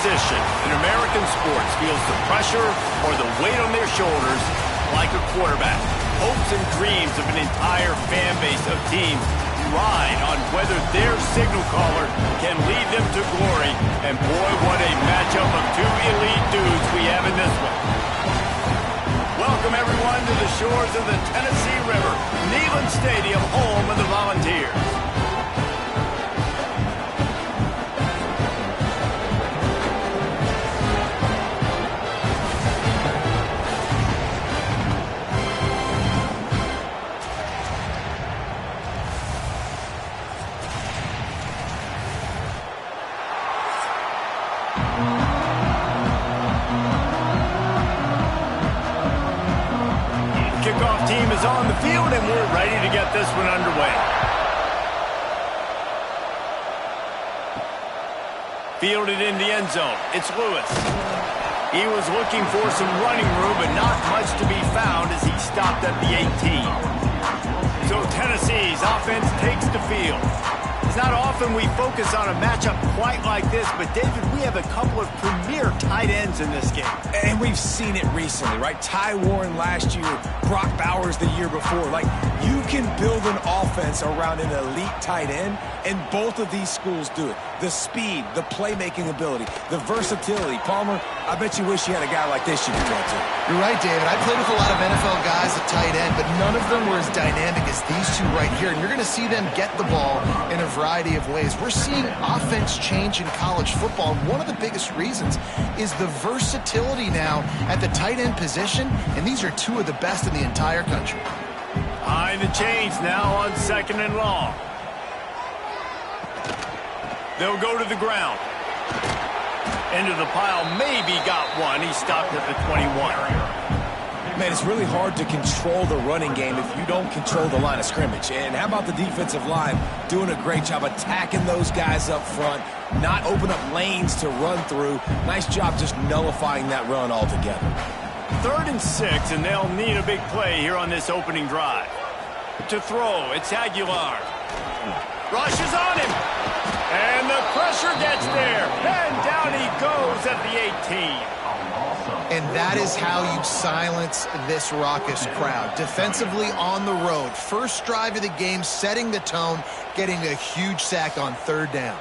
position in American sports feels the pressure or the weight on their shoulders like a quarterback. Hopes and dreams of an entire fan base of teams ride on whether their signal caller can lead them to glory. And boy, what a matchup of two elite dudes we have in this one. Welcome everyone to the shores of the Tennessee River, Neyland Stadium, home of the Volunteers. Kickoff team is on the field, and we're ready to get this one underway. Fielded in the end zone. It's Lewis. He was looking for some running room, but not much to be found as he stopped at the 18. So Tennessee's offense takes the field. It's not often we focus on a matchup quite like this, but David, we have a couple of premier tight ends in this game. And we've seen it recently, right? Ty Warren last year, Brock Bowers the year before. Like, you can build an offense around an elite tight end, and both of these schools do it. The speed, the playmaking ability, the versatility. Palmer, I bet you wish you had a guy like this you could go to. You're right, David. I played with a lot of NFL guys at tight end, but none of them were as dynamic as these two right here. And you're going to see them get the ball in a variety of ways. We're seeing offense change in college football. And one of the biggest reasons is the versatility now at the tight end position. And these are two of the best in the entire country. Behind the chains now on 2nd and long. They'll go to the ground. Into the pile, maybe got one. He stopped at the 21. Man, it's really hard to control the running game if you don't control the line of scrimmage. And how about the defensive line doing a great job attacking those guys up front, not open up lanes to run through. Nice job just nullifying that run altogether. 3rd and 6, and they'll need a big play here on this opening drive. To throw, it's Aguilar. Rushes on him. And the pressure gets there. And down he goes at the 18. And that is how you silence this raucous crowd. Defensively on the road. First drive of the game, setting the tone, getting a huge sack on 3rd down.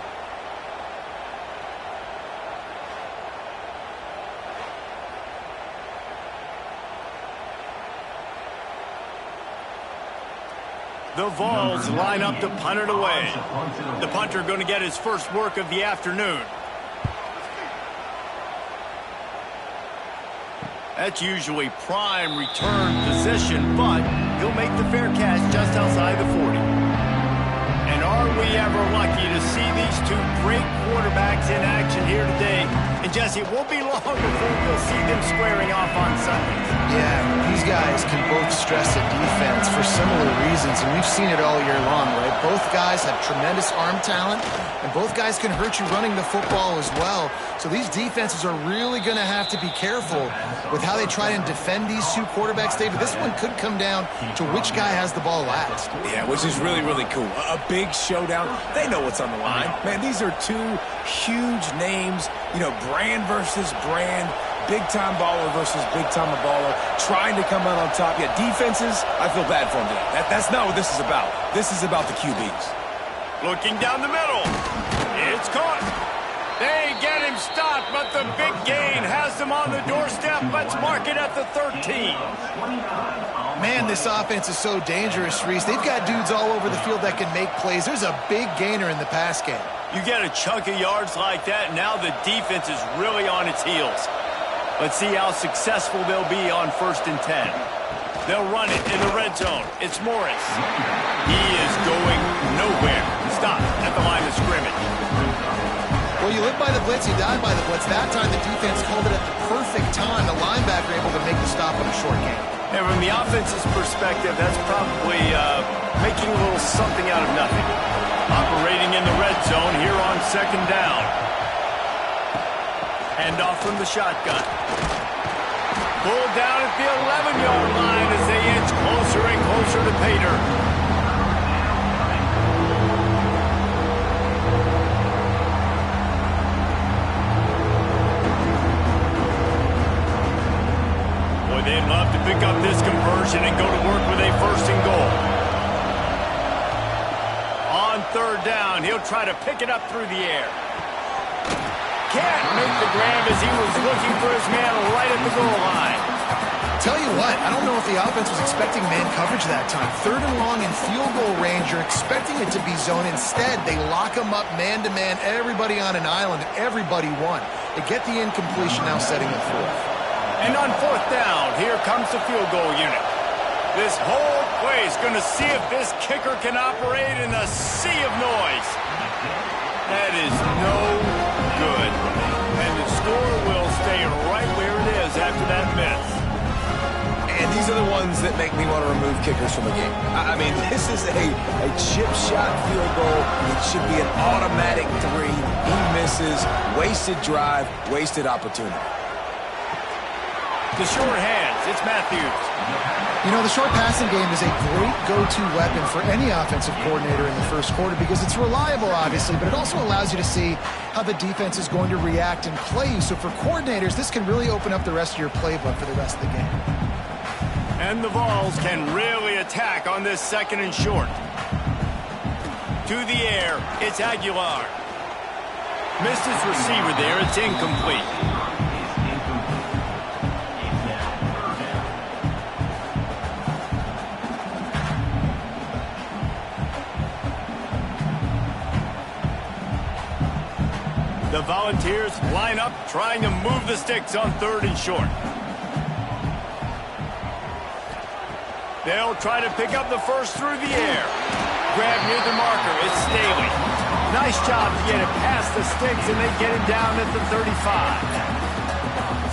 The Vols line up to punt it away. The punter going to get his first work of the afternoon. That's usually prime return position, but he'll make the fair catch just outside the 40. And are we ever lucky to see these two great quarterbacks in action here today? And Jesse, it won't be long before we'll see them squaring off on Sundays. Yeah, these guys can both stress a defense for similar reasons, and we've seen it all year long, right? Both guys have tremendous arm talent, and both guys can hurt you running the football as well. So these defenses are really going to have to be careful with how they try and defend these two quarterbacks, David. This one could come down to which guy has the ball last. Yeah, which is really, really cool. A big showdown. They know what's on the line. Man, these are two huge names, you know, brand versus brand, big-time baller versus big-time baller, trying to come out on top. Yeah, defenses, I feel bad for them today. That's not what this is about. This is about the QBs. Looking down the middle. It's caught. They get him stopped, but the big gain has them on the doorstep. Let's mark it at the 13. Man, this offense is so dangerous, Reese. They've got dudes all over the field that can make plays. There's a big gainer in the pass game. You get a chunk of yards like that, now the defense is really on its heels. Let's see how successful they'll be on 1st and 10. They'll run it in the red zone. It's Morris. He is going nowhere. Stop at the line of scrimmage. Well, you live by the blitz, you die by the blitz. That time the defense called it at the perfect time. The linebacker able to make the stop on a short game. And from the offense's perspective, that's probably making a little something out of nothing. Operating in the red zone here on 2nd down. Hand off from the shotgun. Pulled down at the 11-yard line as they inch closer and closer to Pater. conversion and go to work with a 1st and goal. On 3rd down, he'll try to pick it up through the air. Can't make the grab as he was looking for his man right at the goal line. Tell you what, I don't know if the offense was expecting man coverage that time. 3rd and long in field goal range, you're expecting it to be zone. Instead, they lock him up man-to-man, everybody on an island, everybody won. They get the incompletion, now setting the 4th. And on 4th down, here comes the field goal unit. This whole play is going to see if this kicker can operate in a sea of noise. That is no good. And the score will stay right where it is after that miss. And these are the ones that make me want to remove kickers from the game. I mean, this is a chip shot field goal. It should be an automatic 3. He misses. Wasted drive, wasted opportunity. The short hands, it's Matthews. You know, the short passing game is a great go-to weapon for any offensive coordinator in the 1st quarter because it's reliable, obviously, but it also allows you to see how the defense is going to react and play you. So for coordinators, this can really open up the rest of your playbook for the rest of the game. And the Vols can really attack on this 2nd and short. To the air, it's Aguilar. Missed his receiver there, it's incomplete. The Volunteers line up, trying to move the sticks on 3rd and short. They'll try to pick up the 1st through the air. Grab near the marker, it's Staley. Nice job to get it past the sticks, and they get him down at the 35.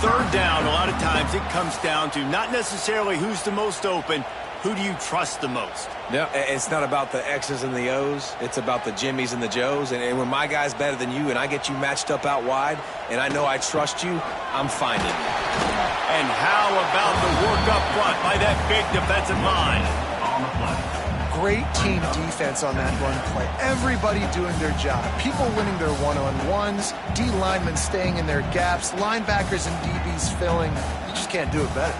3rd down, a lot of times it comes down to not necessarily who's the most open, who do you trust the most? Yeah, it's not about the X's and the O's. It's about the Jimmies and the Joes. And when my guy's better than you and I get you matched up out wide and I know I trust you, I'm finding you. And how about the work up front by that big defensive line? Great team defense on that run play. Everybody doing their job. People winning their one-on-ones, D linemen staying in their gaps, linebackers and DBs filling. You just can't do it better.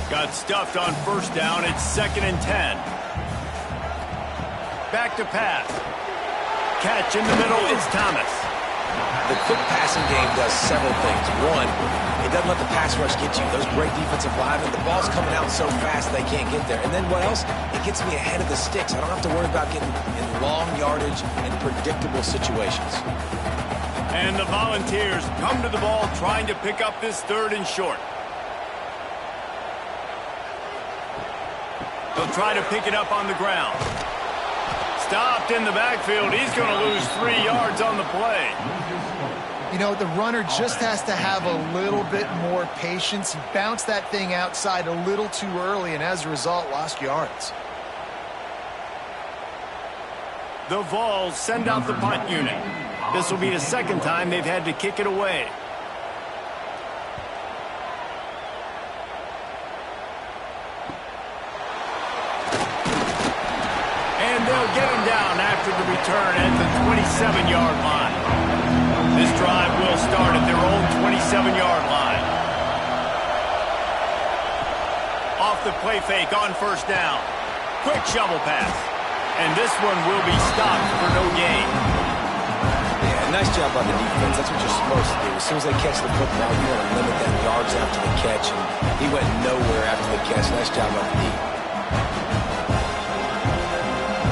Got stuffed on 1st down. It's 2nd and 10. Back to pass. Catch in the middle. It's Thomas. The quick passing game does several things. One, it doesn't let the pass rush get you. Those great defensive linemen, the ball's coming out so fast they can't get there. And then what else? It gets me ahead of the sticks. I don't have to worry about getting in long yardage and predictable situations. And the Volunteers come to the ball trying to pick up this 3rd and short. They'll try to pick it up on the ground. Stopped in the backfield. He's going to lose 3 yards on the play. You know, the runner just has to have a little bit more patience. He bounced that thing outside a little too early, and as a result, lost yards. The Vols send out the punt unit. This will be the 2nd time they've had to kick it away. They'll get him down after the return at the 27-yard line. This drive will start at their own 27-yard line. Off the play fake on 1st down. Quick shovel pass. And this one will be stopped for no gain. Yeah, nice job on the defense. That's what you're supposed to do. As soon as they catch the football, you want to limit them yards after the catch. And he went nowhere after the catch. Nice job on the deep.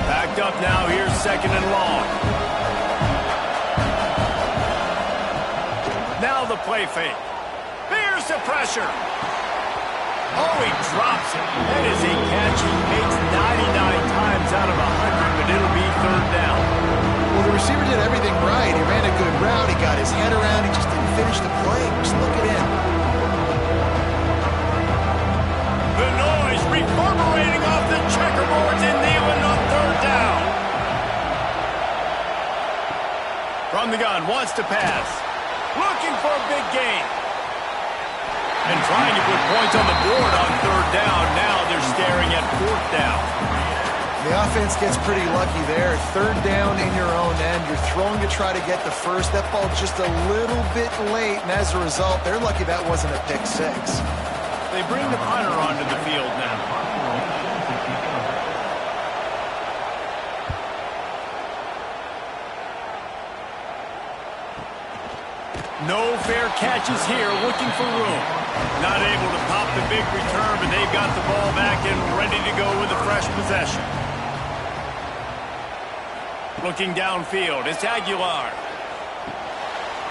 Backed up now, here's 2nd and long. Now the play fake. Here's the pressure. Oh, he drops it. That is a catch he makes 99 times out of 100, but it'll be 3rd down. Well, the receiver did everything right. He ran a good route. He got his head around. He just didn't finish the play. Just look at him. The noise reverberating off the checkerboards in Neyland on 3rd down. From the gun, wants to pass. Looking for a big gain. And trying to put points on the board on 3rd down. Now they're staring at 4th down. The offense gets pretty lucky there. 3rd down in your own end. You're throwing to try to get the first. That ball just a little bit late, and as a result, they're lucky that wasn't a pick 6. They bring the punter onto the field now. No fair catches here, looking for room. Not able to pop the big return, but they've got the ball back and ready to go with a fresh possession. Looking downfield, it's Aguilar.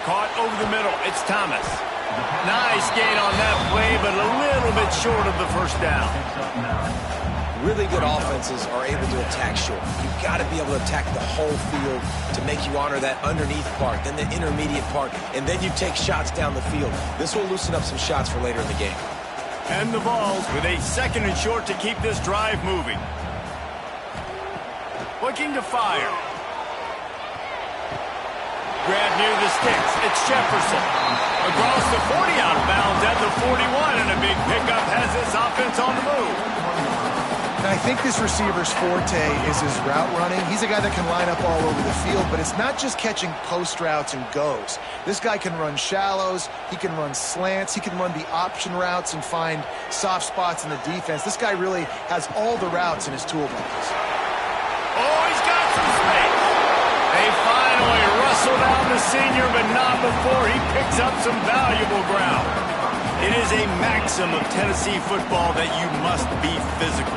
Caught over the middle, it's Thomas. Nice gain on that play, but a little bit short of the first down. Really good offenses are able to attack short. You've got to be able to attack the whole field to make you honor that underneath part, then the intermediate part, and then you take shots down the field. This will loosen up some shots for later in the game. And the Vols with a 2nd and short to keep this drive moving. Looking to fire. Grab near the sticks. It's Jefferson. Across the 40, out of bounds at the 41, and a big pickup has this offense on the move. And I think this receiver's forte is his route running. He's a guy that can line up all over the field, but it's not just catching post routes and goes. This guy can run shallows, he can run slants, he can run the option routes and find soft spots in the defense. This guy really has all the routes in his toolbox. Oh, he's got some space. They finally wrestle down the senior, but not before he picks up some valuable ground. It is a maxim of Tennessee football that you must be physical.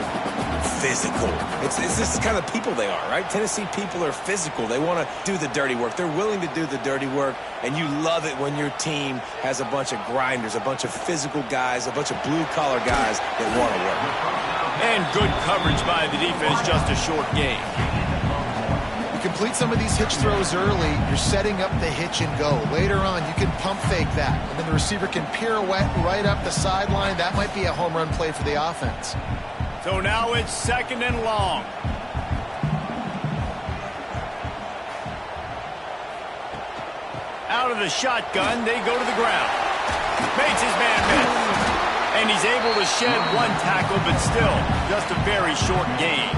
Physical. It's this kind of people they are, right? Tennessee people are physical. They want to do the dirty work. They're willing to do the dirty work, and you love it when your team has a bunch of grinders, a bunch of physical guys, a bunch of blue-collar guys that want to work. And good coverage by the defense, just a short gain. Complete some of these hitch throws early, you're setting up the hitch and go. Later on, you can pump fake that, and then the receiver can pirouette right up the sideline. That might be a home run play for the offense. So now it's 2nd and long. Out of the shotgun, they go to the ground. Makes his man miss. And he's able to shed one tackle, but still just a very short gain.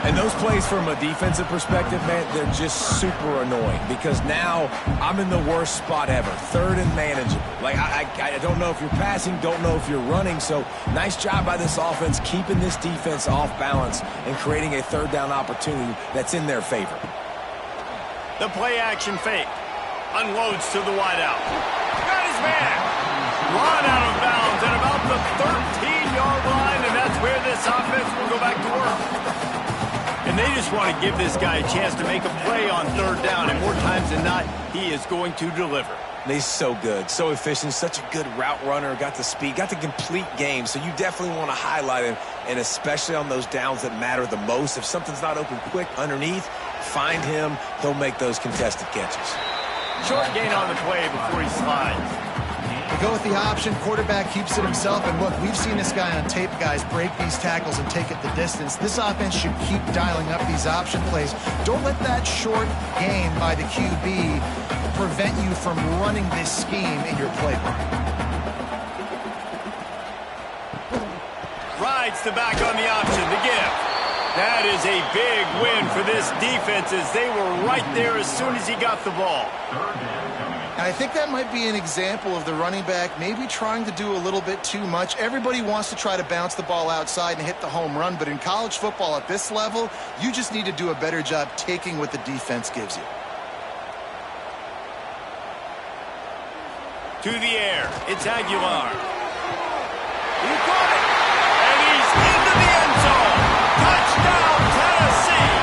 And those plays from a defensive perspective, man, they're just super annoying because now I'm in the worst spot ever, 3rd and manageable. Like, I don't know if you're passing, don't know if you're running, so nice job by this offense keeping this defense off balance and creating a 3rd down opportunity that's in their favor. The play action fake. Unloads to the wideout. Got his man. Run out of bounds at about the 13-yard line, and that's where this offense will go back to work. And they just want to give this guy a chance to make a play on 3rd down, and more times than not, he is going to deliver. He's so good, so efficient, such a good route runner, got the speed, got the complete game, so you definitely want to highlight him, and especially on those downs that matter the most. If something's not open quick underneath, find him, he'll make those contested catches. Short gain on the play before he slides. They go with the option, quarterback keeps it himself, and look, we've seen this guy on tape, guys, break these tackles and take it the distance. This offense should keep dialing up these option plays. Don't let that short gain by the QB prevent you from running this scheme in your playbook. Rides the back on the option to give. That is a big win for this defense as they were right there as soon as he got the ball. And I think that might be an example of the running back maybe trying to do a little bit too much. Everybody wants to try to bounce the ball outside and hit the home run, but in college football at this level, you just need to do a better job taking what the defense gives you. To the air, it's Aguilar. He caught it, and he's into the end zone. Touchdown, Tennessee!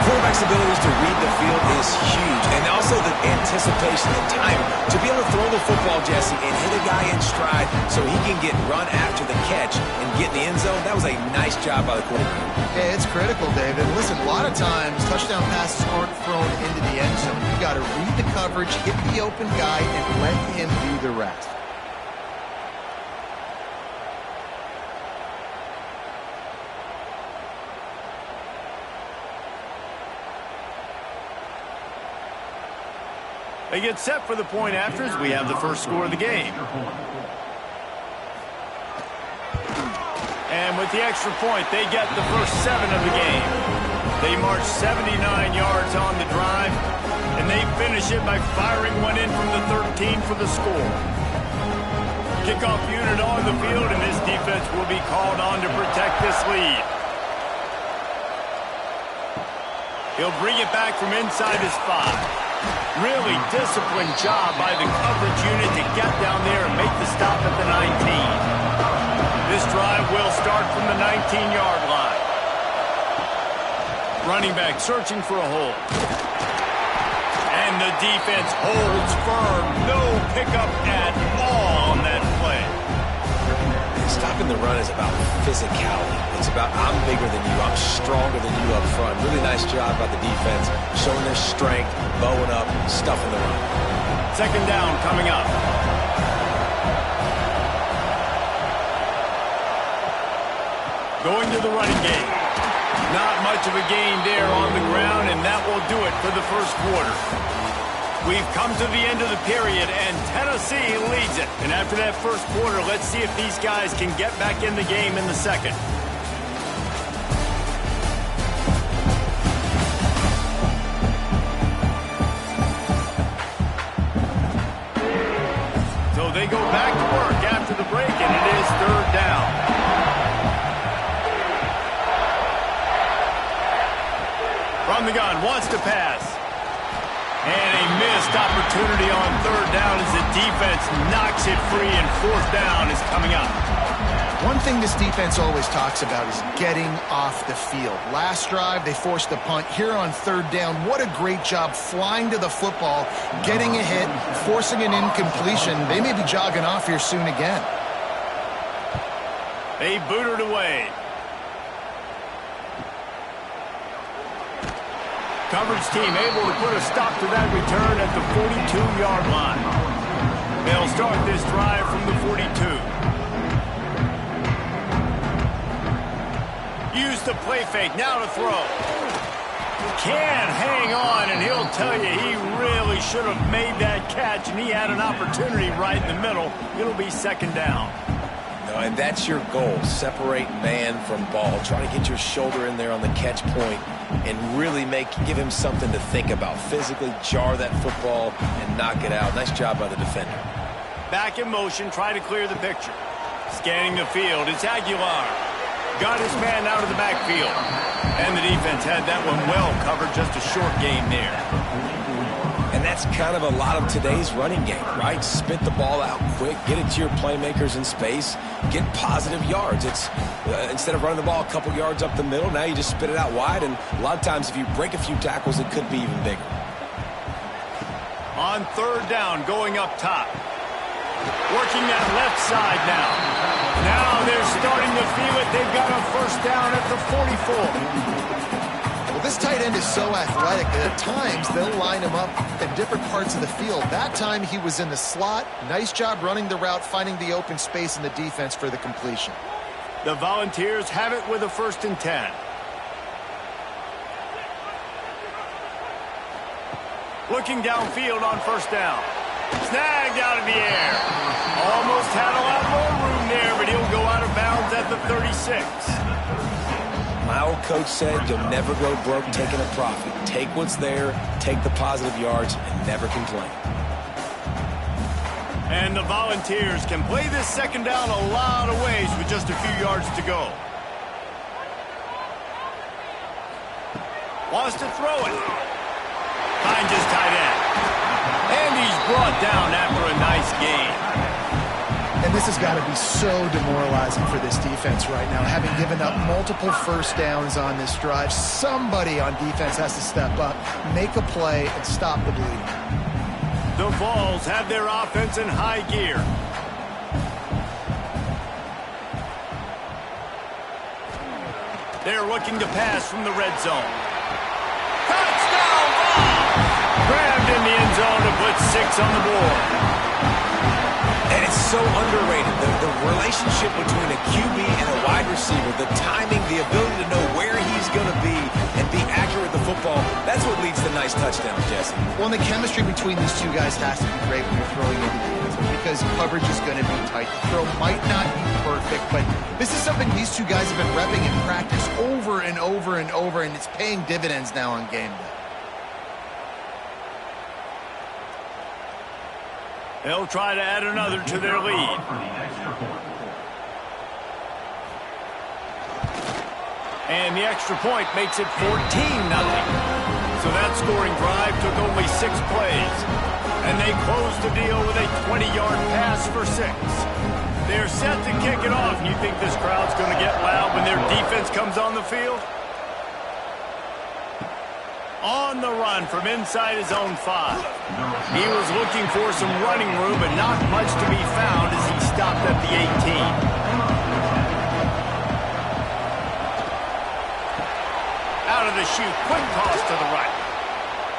Quarterback's abilities to read the field is huge, and also the anticipation and time to be able to throw the football, Jesse, and hit a guy in stride so he can get run after the catch and get in the end zone. That was a nice job by the quarterback. Yeah, it's critical, David. Listen, a lot of times touchdown passes aren't thrown into the end zone. You got to read the coverage, hit the open guy, and let him do the rest. They get set for the point after as we have the first score of the game. And with the extra point, they get the first 7 of the game. They march 79 yards on the drive, and they finish it by firing one in from the 13 for the score. Kickoff unit on the field, and this defense will be called on to protect this lead. He'll bring it back from inside his 5. Really disciplined job by the coverage unit to get down there and make the stop at the 19. This drive will start from the 19-yard line. Running back searching for a hole. And the defense holds firm. No pickup at all on that play. Stopping the run is about physicality. It's about I'm bigger than you. I'm stronger than you up front. Really nice job by the defense, showing their strength, bowing up, stuffing the run. Second down coming up. Going to the running game. Not much of a gain there on the ground, and that will do it for the first quarter. We've come to the end of the period, and Tennessee leads it. And after that first quarter, let's see if these guys can get back in the game in the second. So they go back to work after the break, and it is third down. From the gun, wants to pass. And a missed opportunity on third down as the defense knocks it free, and fourth down is coming up. One thing this defense always talks about is getting off the field. Last drive, they forced the punt. Here on third down, what a great job flying to the football, getting a hit, forcing an incompletion. They may be jogging off here soon again. They boot it away. Coverage team able to put a stop to that return at the 42-yard line. They'll start this drive from the 42. Use the play fake, now to throw. Can't hang on, and he'll tell you he really should have made that catch, and he had an opportunity right in the middle. It'll be second down. And that's your goal, separate man from ball. Try to get your shoulder in there on the catch point and really give him something to think about. Physically jar that football and knock it out. Nice job by the defender. Back in motion, try to clear the picture. Scanning the field, it's Aguilar. Got his man out of the backfield. And the defense had that one well covered, just a short gain there. And that's kind of a lot of today's running game, right? Spit the ball out quick, get it to your playmakers in space, get positive yards. It's instead of running the ball a couple yards up the middle, now you just spit it out wide, and a lot of times if you break a few tackles, it could be even bigger. On third down, going up top. Working that left side now. Now they're starting to feel it. They've got a first down at the 44. This tight end is so athletic that at times they'll line him up in different parts of the field. That time he was in the slot. Nice job running the route, finding the open space in the defense for the completion. The Volunteers have it with a 1st and 10. Looking downfield on first down. Snagged out of the air. Almost had a lot more room there, but he'll go out of bounds at the 36. My old coach said you'll never go broke taking a profit. Take what's there, take the positive yards, and never complain. And the Volunteers can play this second down a lot of ways with just a few yards to go. Wants to throw it. Finds his tight end. And he's brought down after a nice gain. And this has got to be so demoralizing for this defense right now. Having given up multiple first downs on this drive, somebody on defense has to step up, make a play, and stop the bleeding. The Vols have their offense in high gear. They're looking to pass from the red zone. Touchdown Vols! Grabbed in the end zone to put 6 on the board. And it's so underrated, the relationship between a QB and a wide receiver, the timing, the ability to know where he's going to be and be accurate with the football, that's what leads to nice touchdowns, Jesse. Well, and the chemistry between these two guys has to be great when you're throwing into the end zone because coverage is going to be tight. The throw might not be perfect, but this is something these two guys have been repping in practice over and over and over, and it's paying dividends now on game day. They'll try to add another to their lead. And the extra point makes it 14-0. So that scoring drive took only 6 plays. And they closed the deal with a 20-yard pass for 6. They're set to kick it off. You think this crowd's going to get loud when their defense comes on the field? On the run from inside his own 5. He was looking for some running room, but not much to be found as he stopped at the 18. Out of the chute, quick toss to the right.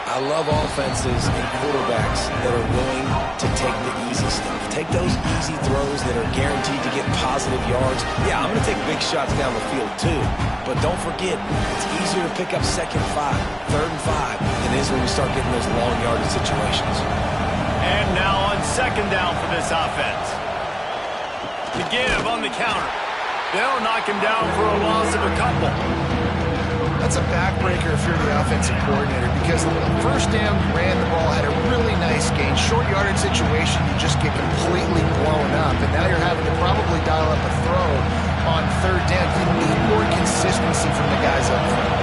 I love offenses and quarterbacks that are willing to take the easy stuff. Take those easy throws that are guaranteed to get positive yards. Yeah, I'm going to take big shots down the field too. But don't forget, it's easier to pick up 2nd and 5, 3rd and 5 than it is when we start getting those long yardage situations. And now on 2nd down for this offense. To give on the counter. They'll knock him down for a loss of a couple. That's a backbreaker if you're the offensive coordinator, because the first down, you ran the ball, had a really nice gain. Short yardage situation, you just get completely blown up, and now you're having to probably dial up a throw on 3rd down. You need more consistency from the guys up front.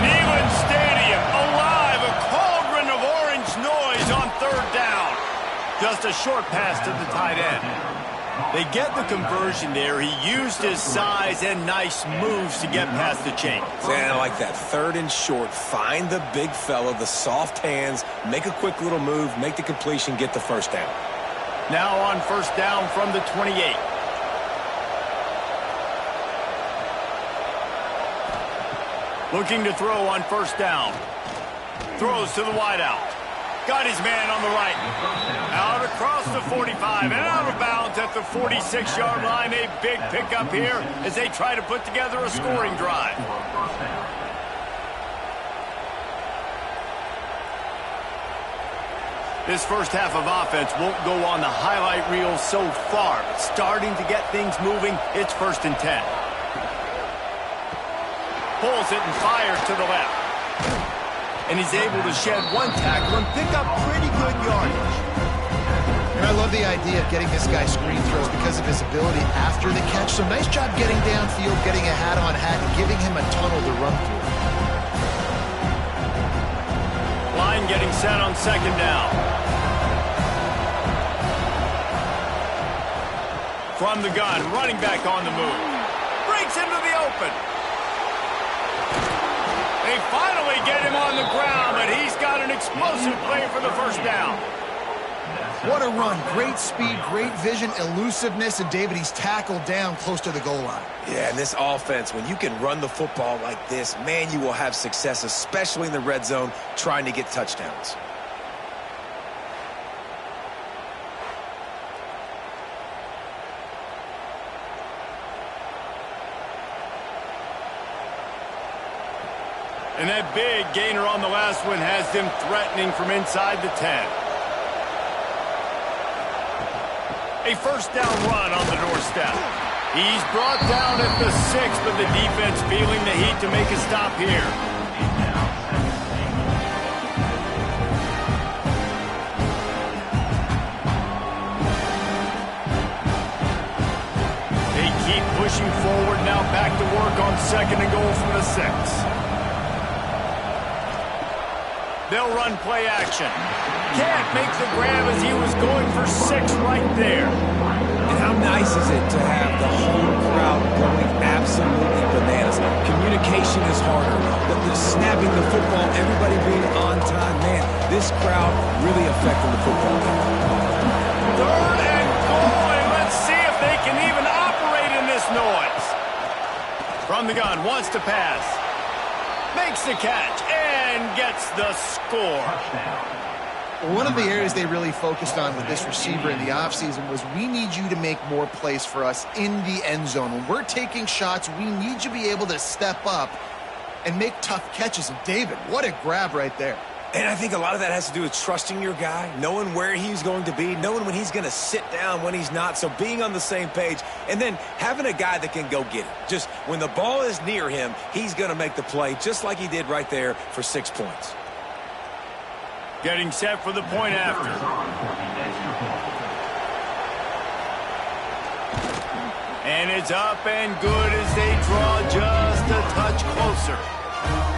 Neyland Stadium, alive, a cauldron of orange noise on 3rd down. Just a short pass to the tight end. They get the conversion there. He used his size and nice moves to get past the chains. And I like that. 3rd and short. Find the big fella, the soft hands, make a quick little move, make the completion, get the 1st down. Now on 1st down from the 28. Looking to throw on 1st down. Throws to the wideout. Got his man on the right. Out across the 45 and out of bounds at the 46-yard line. A big pickup here as they try to put together a scoring drive. This first half of offense won't go on the highlight reel so far. But starting to get things moving, it's 1st and 10. Pulls it and fires to the left. And he's able to shed 1 tackle and pick up pretty good yardage. And I love the idea of getting this guy screen throws because of his ability after the catch. So nice job getting downfield, getting a hat-on-hat, and giving him a tunnel to run through. Line getting set on 2nd down. From the gun, running back on the move. Breaks into the open. They finally get him on the ground, but he's got an explosive play for the 1st down. What a run. Great speed, great vision, elusiveness, and David, he's tackled down close to the goal line. Yeah, and this offense, when you can run the football like this, man, you will have success, especially in the red zone, trying to get touchdowns. And that big gainer on the last one has them threatening from inside the 10. A 1st down run on the doorstep. He's brought down at the 6, but the defense feeling the heat to make a stop here. They keep pushing forward, now back to work on 2nd and goal from the 6. They'll run play action. Can't make the grab as he was going for 6 right there. And how nice is it to have the home crowd going absolutely bananas? Communication is harder. The snapping the football, everybody being on time. Man, this crowd really affecting the football game. 3rd and goal, and let's see if they can even operate in this noise. From the gun, wants to pass. Makes the catch and gets the score. One of the areas they really focused on with this receiver in the offseason was we need you to make more plays for us in the end zone. When we're taking shots, we need you to be able to step up and make tough catches. And David, what a grab right there. And I think a lot of that has to do with trusting your guy, knowing where he's going to be, knowing when he's going to sit down, when he's not, so being on the same page, and then having a guy that can go get it. Just when the ball is near him, he's going to make the play, just like he did right there for 6 points. Getting set for the point after. And it's up and good as they draw just a touch closer.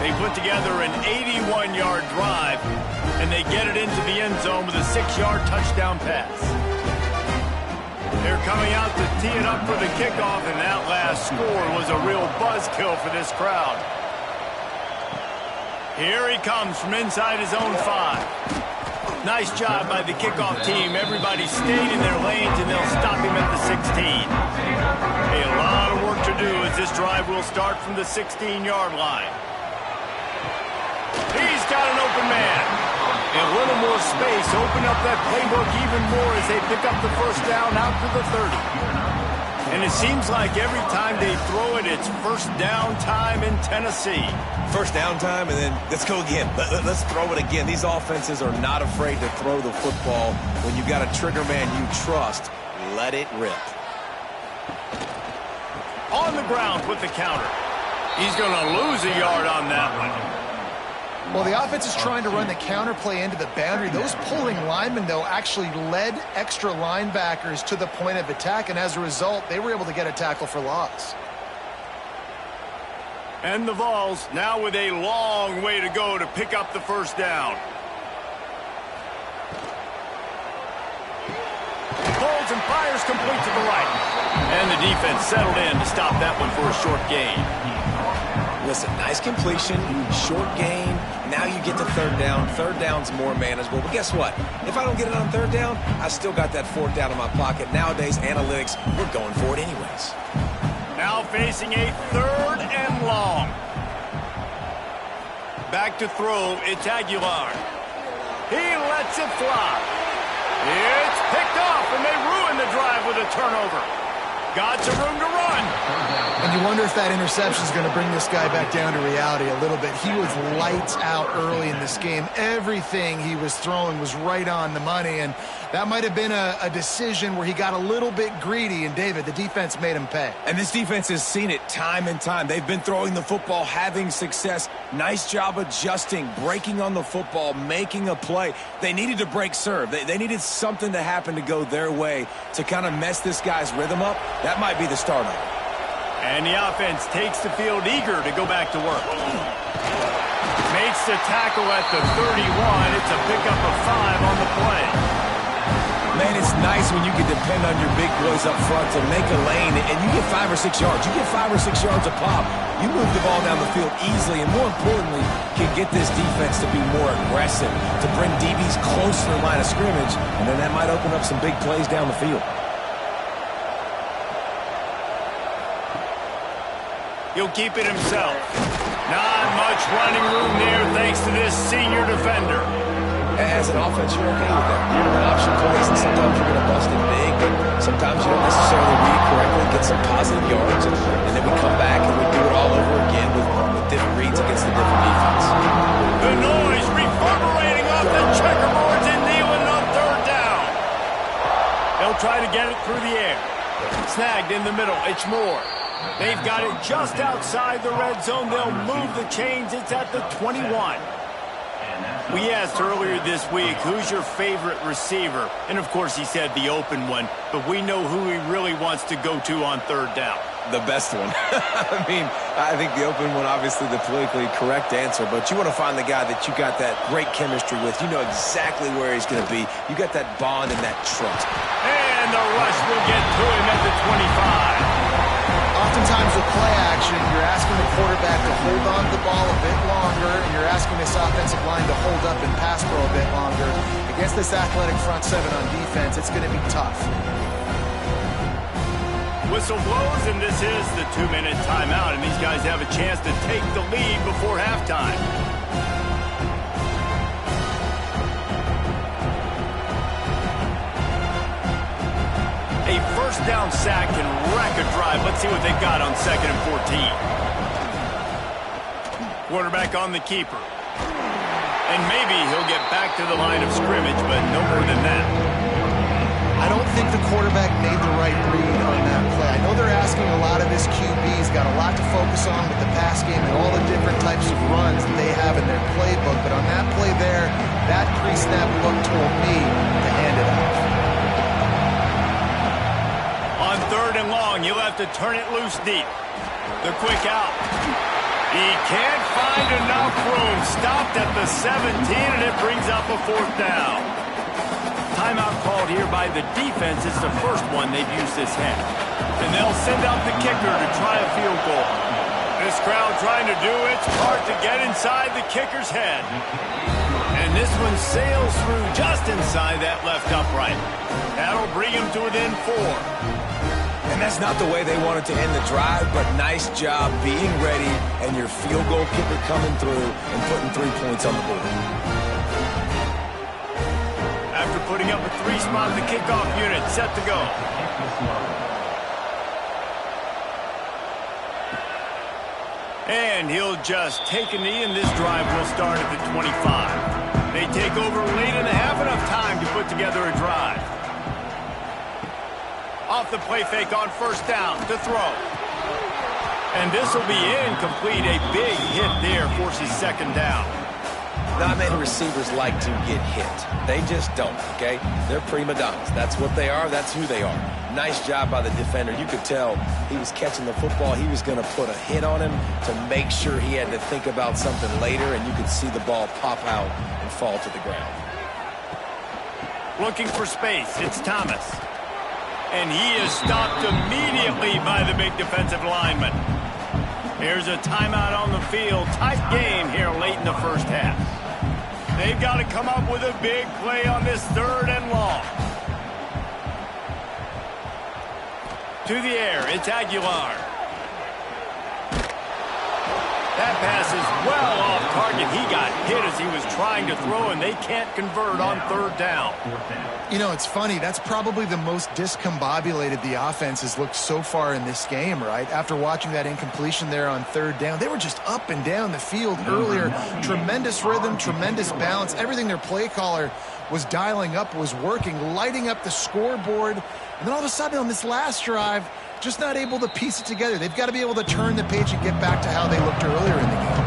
They put together an 81-yard drive, and they get it into the end zone with a 6-yard touchdown pass. They're coming out to tee it up for the kickoff, and that last score was a real buzzkill for this crowd. Here he comes from inside his own 5. Nice job by the kickoff team. Everybody stayed in their lanes, and they'll stop him at the 16. A lot of work to do as this drive will start from the 16-yard line. He's got an open man. And a little more space. Open up that playbook even more as they pick up the first down out to the 30. And it seems like every time they throw it, it's first down time in Tennessee. First down time, and then let's go again. Let's throw it again. These offenses are not afraid to throw the football. When you've got a trigger man you trust, let it rip. On the ground with the counter. He's going to lose a yard on that one. Well, the offense is trying to run the counter play into the boundary. Those pulling linemen, though, actually led extra linebackers to the point of attack, and as a result, they were able to get a tackle for loss. And the Vols now with a long way to go to pick up the first down. Holds and fires complete to the right. And the defense settled in to stop that one for a short gain. Listen, nice completion, short gain. Now you get to third down. Third down's more manageable. But guess what? If I don't get it on third down, I still got that fourth down in my pocket. Nowadays, analytics, we're going for it anyways. Now facing a 3rd and long. Back to throw, it's Aguilar. He lets it fly. It's picked off, and they ruin the drive with a turnover. Got some room to run. And you wonder if that interception is going to bring this guy back down to reality a little bit. He was lights out early in this game. Everything he was throwing was right on the money, and that might have been a decision where he got a little bit greedy, and David, the defense made him pay. And this defense has seen it time and time. They've been throwing the football, having success. Nice job adjusting, breaking on the football, making a play. They needed to break serve. They needed something to happen to go their way to kind of mess this guy's rhythm up. That might be the start of it. And the offense takes the field eager to go back to work. Makes the tackle at the 31. It's a pickup of 5 on the play. Man, it's nice when you can depend on your big boys up front to make a lane, and you get 5 or 6 yards. You get 5 or 6 yards a pop. You move the ball down the field easily, and more importantly, can get this defense to be more aggressive, to bring DBs close to the line of scrimmage, and then that might open up some big plays down the field. He'll keep it himself. Not much running room there thanks to this senior defender. As an offense, you're okay with that. You're going to run option plays, and sometimes you're going to bust it big, but sometimes you don't necessarily read correctly, get some positive yards, and then we come back and we do it all over again with different reads against the different defense. The noise reverberating off the checkerboards and Nealon on 3rd down. They'll try to get it through the air. Snagged in the middle. It's Moore. They've got it just outside the red zone. They'll move the chains. It's at the 21. We asked earlier this week, who's your favorite receiver? And, of course, he said the open one. But we know who he really wants to go to on 3rd down. The best one. I mean, I think the open one, obviously the politically correct answer, but you want to find the guy that you got that great chemistry with. You know exactly where he's going to be. You got that bond and that trust. And the rush will get to him at the 25. Oftentimes with play action, you're asking the quarterback to hold on to the ball a bit longer, and you're asking this offensive line to hold up and pass pro a bit longer. Against this athletic front 7 on defense, it's going to be tough. Whistle blows, and this is the 2-minute timeout, and these guys have a chance to take the lead before halftime. A first down sack can wreck a drive. Let's see what they've got on 2nd and 14. Quarterback on the keeper. And maybe he'll get back to the line of scrimmage, but no more than that. I don't think the quarterback made the right read on that play. I know they're asking a lot of his QBs, got a lot to focus on with the pass game and all the different types of runs that they have in their playbook. But on that play there, that pre-snap look told me to hand it off. On 3rd and long, you'll have to turn it loose deep. The quick out. He can't find enough room. Stopped at the 17, and it brings up a 4th down. Timeout called here by the defense. It's the first one they've used this half. And they'll send out the kicker to try a field goal. This crowd trying to do its part to get inside the kicker's head. And this one sails through just inside that left upright. That'll bring him to within 4. And that's not the way they wanted to end the drive, but nice job being ready and your field goal kicker coming through and putting 3 points on the board. After putting up a 3-spot, the kickoff unit set to go. And he'll just take a knee, and this drive will start at the 25. They take over late and have enough time to put together a drive. Off the play fake on 1st down to throw. And this will be incomplete. A big hit there forces 2nd down. Not many receivers like to get hit. They just don't, okay? They're prima donnas. That's what they are. That's who they are. Nice job by the defender. You could tell he was catching the football. He was going to put a hit on him to make sure he had to think about something later, and you could see the ball pop out and fall to the ground. Looking for space. It's Thomas. And he is stopped immediately by the big defensive lineman. Here's a timeout on the field. Tight game here late in the first half. They've got to come up with a big play on this 3rd and long. To the air, it's Aguilar. That pass is well off target. He got hit as he was trying to throw, and they can't convert on 3rd down. You know, it's funny. That's probably the most discombobulated the offense has looked so far in this game, right? After watching that incompletion there on 3rd down, they were just up and down the field earlier. Tremendous rhythm, tremendous balance. Everything their play caller was dialing up was working, lighting up the scoreboard. And then all of a sudden on this last drive, just not able to piece it together. They've got to be able to turn the page and get back to how they looked earlier in the game.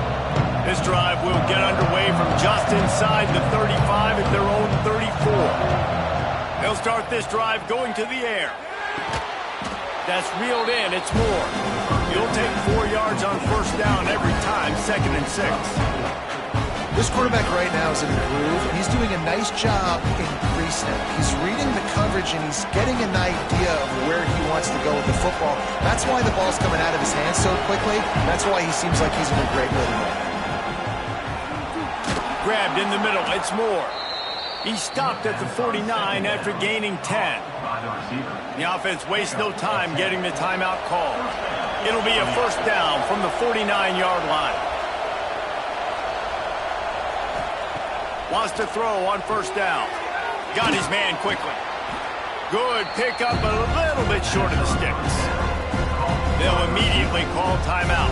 This drive will get underway from just inside the 35 at their own 34. They'll start this drive going to the air. That's reeled in. It's Moore. You'll take 4 yards on 1st down every time, 2nd and 6. This quarterback right now is in a groove, and he's doing a nice job in pre-snap. He's reading the coverage, and he's getting an idea of where he wants to go with the football. That's why the ball's coming out of his hands so quickly. That's why he seems like he's in a great rhythm. Grabbed in the middle. It's Moore. He stopped at the 49 after gaining 10. The offense wastes no time getting the timeout called. It'll be a 1st down from the 49-yard line. Wants to throw on 1st down. Got his man quickly. Good pickup, but a little bit short of the sticks. They'll immediately call timeout.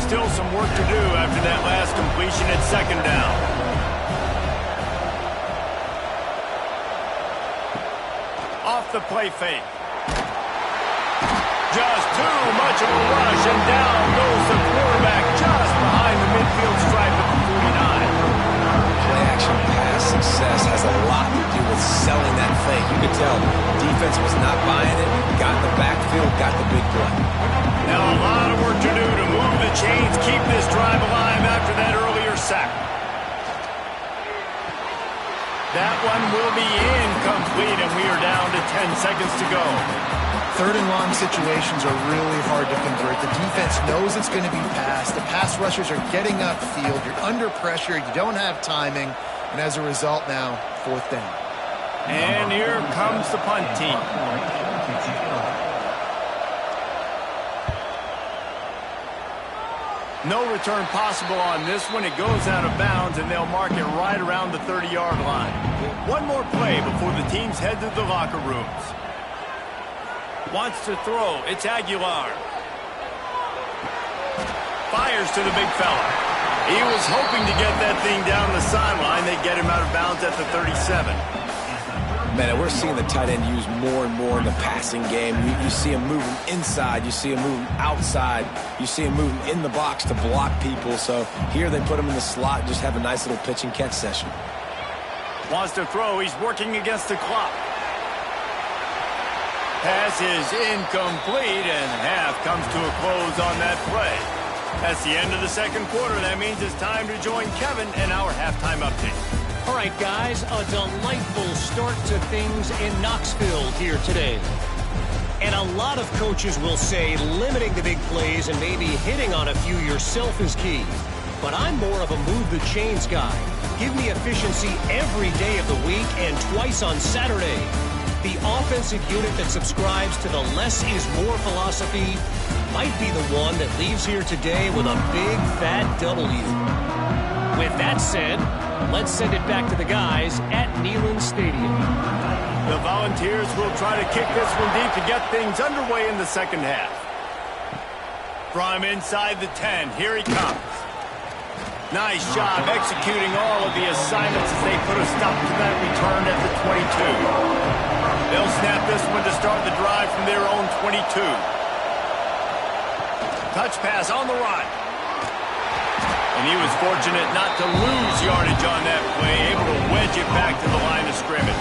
Still some work to do after that last completion at 2nd down. Off the play fake. Just too much of a rush, and down goes the quarterback just behind the midfield stripe at the 49. Play-action pass success has a lot to do with selling that fake. You could tell defense was not buying it, got in the backfield, got the big play. Now a lot of work to do to move the chains, keep this drive alive after that earlier sack. That one will be incomplete, and we are down to 10 seconds to go. 3rd and long situations are really hard to convert. The defense knows it's going to be passed. The pass rushers are getting upfield. You're under pressure. You don't have timing. And as a result now, 4th down. And here comes the punt team. No return possible on this one. It goes out of bounds, and they'll mark it right around the 30-yard line. One more play before the teams head to the locker rooms. Wants to throw. It's Aguilar. Fires to the big fella. He was hoping to get that thing down the sideline. They get him out of bounds at the 37. Man, we're seeing the tight end used more and more in the passing game. You see him moving inside. You see him moving outside. You see him moving in the box to block people. So here they put him in the slot and just have a nice little pitch and catch session. Wants to throw. He's working against the clock. Pass is incomplete, and half comes to a close on that play. That's the end of the second quarter. That means it's time to join Kevin in our halftime update. All right, guys, a delightful start to things in Knoxville here today. And a lot of coaches will say limiting the big plays and maybe hitting on a few yourself is key. But I'm more of a move the chains guy. Give me efficiency every day of the week and twice on Saturday. The offensive unit that subscribes to the less is more philosophy might be the one that leaves here today with a big fat W. With that said, let's send it back to the guys at Neyland Stadium. The Volunteers will try to kick this one deep to get things underway in the second half. From inside the 10, here he comes. Nice job executing all of the assignments as they put a stop to that return at the 22. They'll snap this one to start the drive from their own 22. Touch pass on the run. And he was fortunate not to lose yardage on that play, able to wedge it back to the line of scrimmage.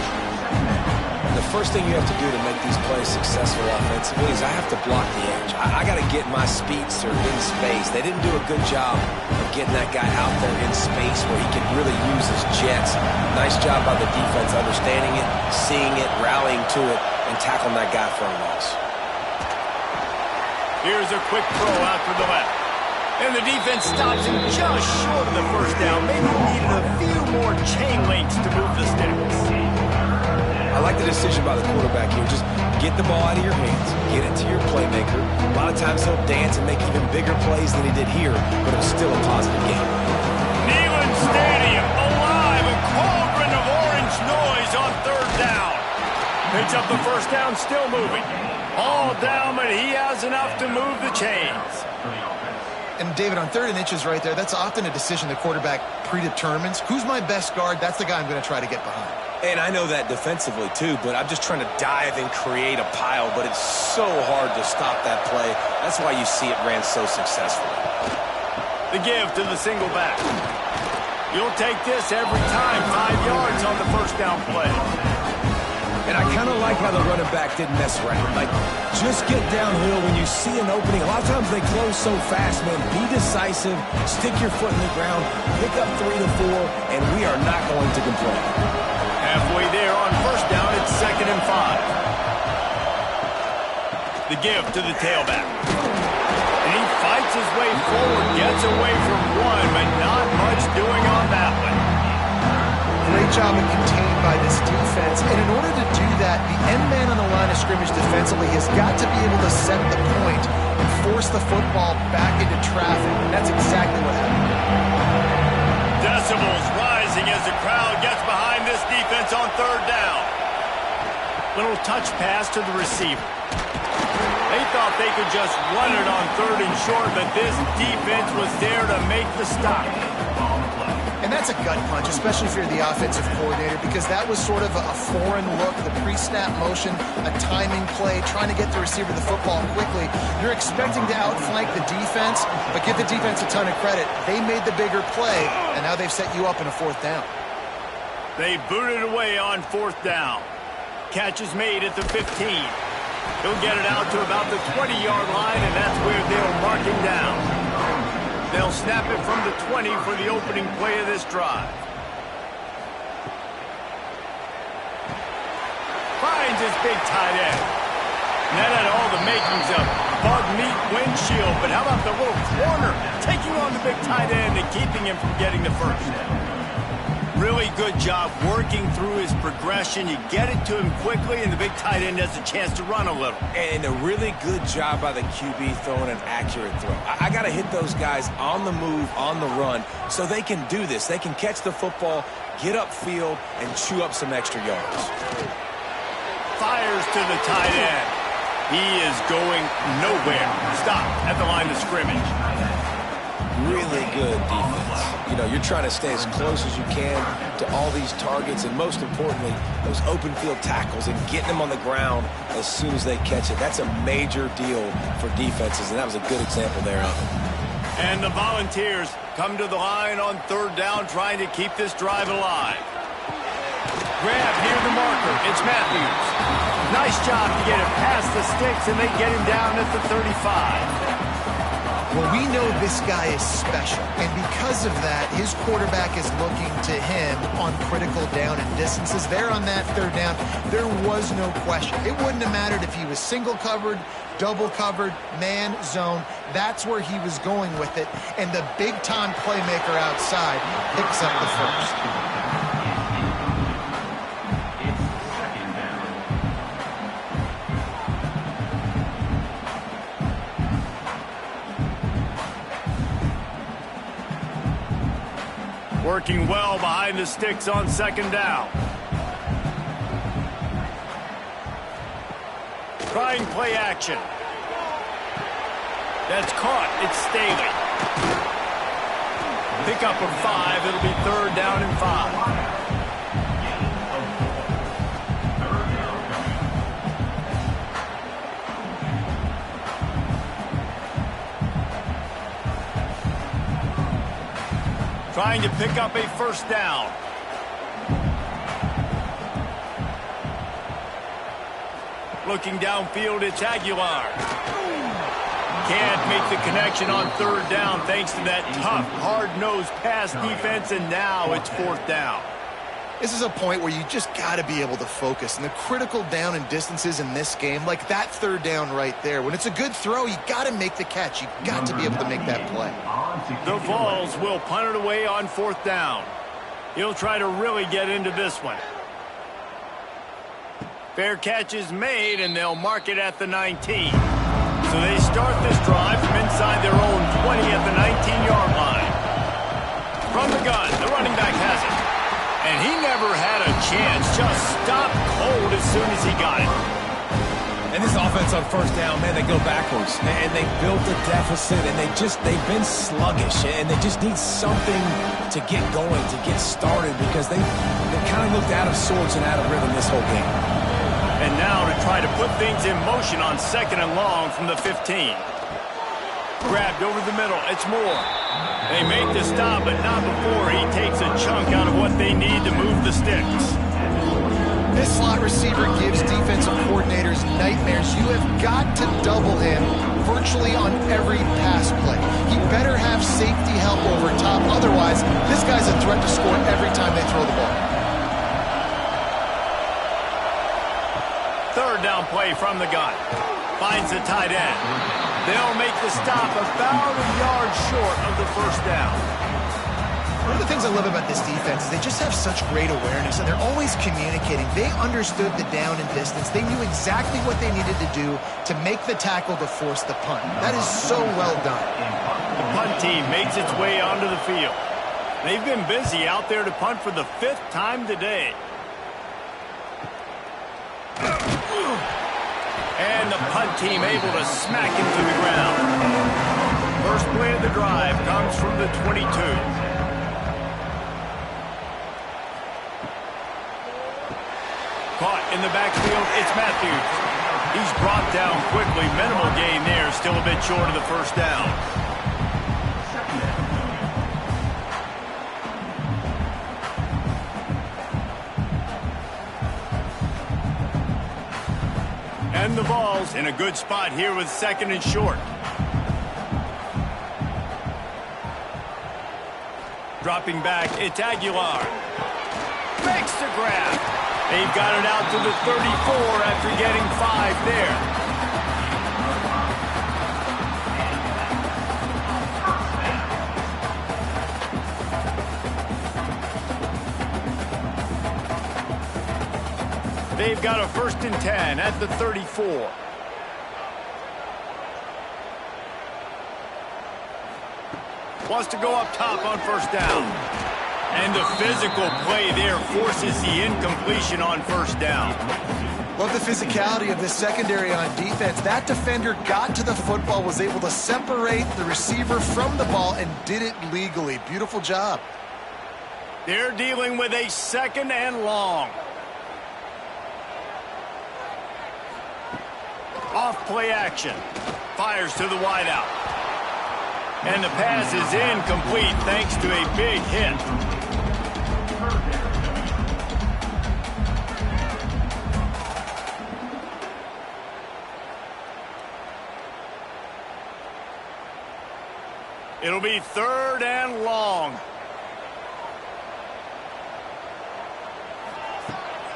The first thing you have to do to make these plays successful offensively is I have to block the edge. I got to get my speedster in space. They didn't do a good job of getting that guy out there in space where he can really use his jets. Nice job by the defense understanding it, seeing it, rallying to it, and tackling that guy for a loss. Here's a quick throw out to the left. And the defense stops him just short of the first down. Maybe needed a few more chain links to move the sticks. I like the decision by the quarterback here. Just get the ball out of your hands. Get it to your playmaker. A lot of times he'll dance and make even bigger plays than he did here, but it was still a positive game. Neyland Stadium, alive, a cauldron of orange noise on third down. Picks up the first down, still moving. All down, but he has enough to move the chains. And David, on 3rd and inches right there, that's often a decision the quarterback predetermines. Who's my best guard? That's the guy I'm going to try to get behind. And I know that defensively, too, but I'm just trying to dive and create a pile, but it's so hard to stop that play. That's why you see it ran so successfully. The give to the single back. You'll take this every time, 5 yards on the first down play. And I kind of like how the running back didn't mess around. Like, just get downhill when you see an opening. A lot of times they close so fast, man. Be decisive, stick your foot in the ground, pick up 3 to 4, and we are not going to complain. Halfway there on first down, it's 2nd and 5. The give to the tailback. And he fights his way forward, gets away from one, but not much doing on that one. Great job of containing by this defense. And in order to do that, the end man on the line of scrimmage defensively has got to be able to set the point and force the football back into traffic. And that's exactly what happened. Decibels rising as the crowd gets behind this defense on third down. Little touch pass to the receiver. They thought they could just run it on 3rd and short, but this defense was there to make the stop. And that's a gut punch, especially if you're the offensive coordinator, because that was sort of a foreign look, the pre-snap motion, a timing play, trying to get the receiver the football quickly. You're expecting to outflank the defense, but give the defense a ton of credit. They made the bigger play, and now they've set you up in a 4th down. They booted away on 4th down. Catch is made at the 15. He'll get it out to about the 20-yard line, and that's where they'll mark him down. They'll snap it from the 20 for the opening play of this drive. Finds his big tight end. And that had all the makings of bug meat windshield, but how about the little corner taking on the big tight end and keeping him from getting the first? Really good job working through his progression. You get it to him quickly, and the big tight end has a chance to run a little. And a really good job by the QB throwing an accurate throw. I got to hit those guys on the move, on the run, so they can do this. They can catch the football, get upfield, and chew up some extra yards. Fires to the tight end. He is going nowhere. Stop at the line of scrimmage. Really good defense. You know, you're trying to stay as close as you can to all these targets, and most importantly, those open field tackles and getting them on the ground as soon as they catch it. That's a major deal for defenses, and that was a good example there of it. And the Volunteers come to the line on 3rd down, trying to keep this drive alive. Grab near the marker. It's Matthews. Nice job to get it past the sticks, and they get him down at the 35. Well, we know this guy is special, and because of that, his quarterback is looking to him on critical down and distances. There on that third down, there was no question. It wouldn't have mattered if he was single covered, double covered, man, zone. That's where he was going with it, and the big-time playmaker outside picks up the first. Working well behind the sticks on second down. Trying play action. That's caught. It's Staley. Pick up of 5. It'll be third down and 5. Trying to pick up a first down. Looking downfield, it's Aguilar. Can't make the connection on third down thanks to that tough, hard-nosed pass defense, and now it's fourth down. This is a point where you just got to be able to focus. And the critical down and distances in this game, like that third down right there, when it's a good throw, you got to make the catch. You got to be able to make that play. The Vols will punt it away on fourth down. He'll try to really get into this one. Fair catch is made, and they'll mark it at the 19. So they start this drive from inside their own 20 at the 19-yard line. From the gun, the running back has it. And he never had a chance, just stopped cold as soon as he got it. And this offense on first down, man, they go backwards. And they built a deficit, and they've been sluggish. And they just need something to get going, to get started, because they kind of looked out of sorts and out of rhythm this whole game. And now to try to put things in motion on second and long from the 15. Grabbed over the middle, it's Moore. They make the stop, but not before he takes a chunk out of what they need to move the sticks. This slot receiver gives defensive coordinators nightmares. You have got to double him virtually on every pass play. He better have safety help over top. Otherwise, this guy's a threat to score every time they throw the ball. Third down play from the gun. Finds the tight end. They'll make the stop about a yard short of the first down. One of the things I love about this defense is they just have such great awareness, and they're always communicating. They understood the down and distance. They knew exactly what they needed to do to make the tackle to force the punt. That is so well done. The punt team makes its way onto the field. They've been busy out there to punt for the 5th time today. And the punt team able to smack him to the ground. First play of the drive comes from the 22. Caught in the backfield, it's Matthews. He's brought down quickly. Minimal gain there, still a bit short of the first down. And the Vols in a good spot here with second and short. Dropping back, it's Aguilar. Makes the grab. They've got it out to the 34 after getting 5 there. They've got a 1st and 10 at the 34. Wants to go up top on first down. And the physical play there forces the incompletion on first down. Love the physicality of this secondary on defense. That defender got to the football, was able to separate the receiver from the ball, and did it legally. Beautiful job. They're dealing with a 2nd and long. Off play action. Fires to the wideout. And the pass is incomplete thanks to a big hit. It'll be 3rd and long.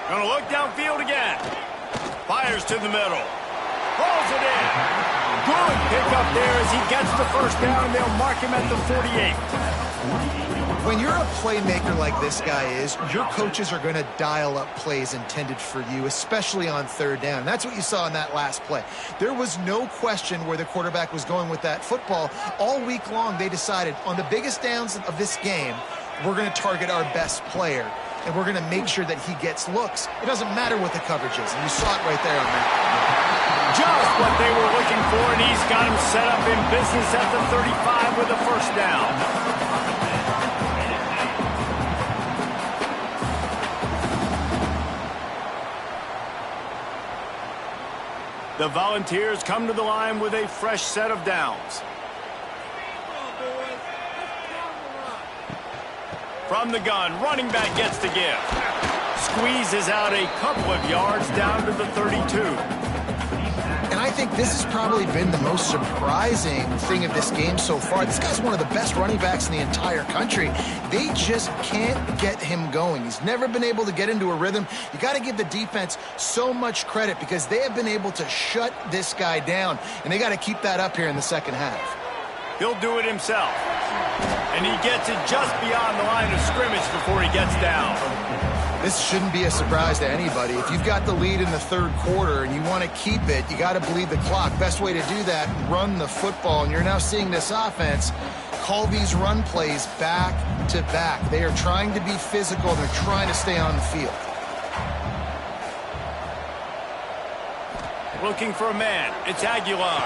Gonna look downfield again. Fires to the middle. Rolls it in. Good pickup there as he gets the first down, and they'll mark him at the 48. When you're a playmaker like this guy is, your coaches are going to dial up plays intended for you, especially on 3rd down. That's what you saw in that last play. There was no question where the quarterback was going with that football. All week long, they decided on the biggest downs of this game, we're going to target our best player, and we're going to make sure that he gets looks. It doesn't matter what the coverage is, and you saw it right there on that. Just what they were looking for, and he's got him set up in business at the 35 with a first down. The Volunteers come to the line with a fresh set of downs. From the gun, running back gets the give. Squeezes out a couple of yards down to the 32. And I think this has probably been the most surprising thing of this game so far. This guy's one of the best running backs in the entire country. They just can't get him going. He's never been able to get into a rhythm. You got to give the defense so much credit because they have been able to shut this guy down, and they got to keep that up here in the second half. He'll do it himself. And he gets it just beyond the line of scrimmage before he gets down. This shouldn't be a surprise to anybody. If you've got the lead in the 3rd quarter and you want to keep it, you got to bleed the clock. Best way to do that, run the football. And you're now seeing this offense call these run plays back to back. They are trying to be physical. They're trying to stay on the field. Looking for a man. It's Aguilar.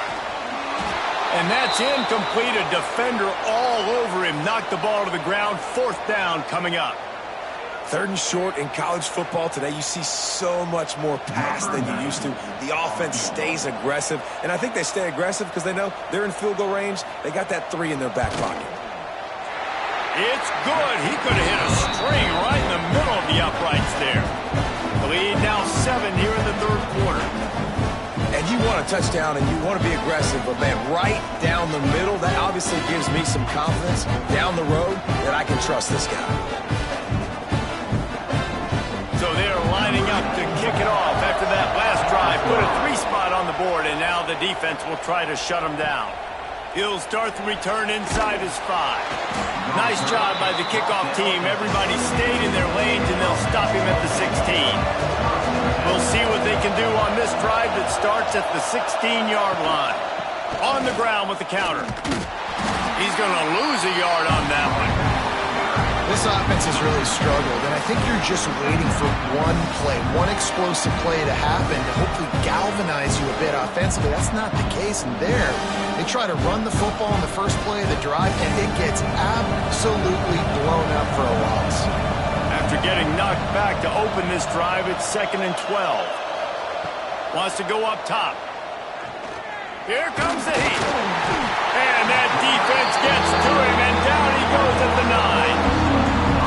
And that's incomplete. A defender all over him. Knocked the ball to the ground. 4th down coming up. 3rd and short in college football today. You see so much more pass than you used to. The offense stays aggressive, and I think they stay aggressive because they know they're in field goal range. They got that 3 in their back pocket. It's good. He could have hit a string right in the middle of the uprights there. The lead now 7 here in the 3rd quarter. And you want a touchdown and you want to be aggressive, but man, right down the middle, that obviously gives me some confidence down the road that I can trust this guy. So they're lining up to kick it off after that last drive. Put a 3 spot on the board, and now the defense will try to shut them down. He'll start the return inside his 5. Nice job by the kickoff team. Everybody stayed in their lanes, and they'll stop him at the 16. We'll see what they can do on this drive that starts at the 16-yard line. On the ground with the counter. He's going to lose a yard on that one. This offense has really struggled, and I think you're just waiting for one play, one explosive play to happen to hopefully galvanize you a bit offensively. That's not the case in there. They try to run the football in the first play of the drive, and it gets absolutely blown up for a loss. After getting knocked back to open this drive, it's 2nd and 12. Wants to go up top. Here comes the heat. And that defense gets to him, and down he goes at the 9.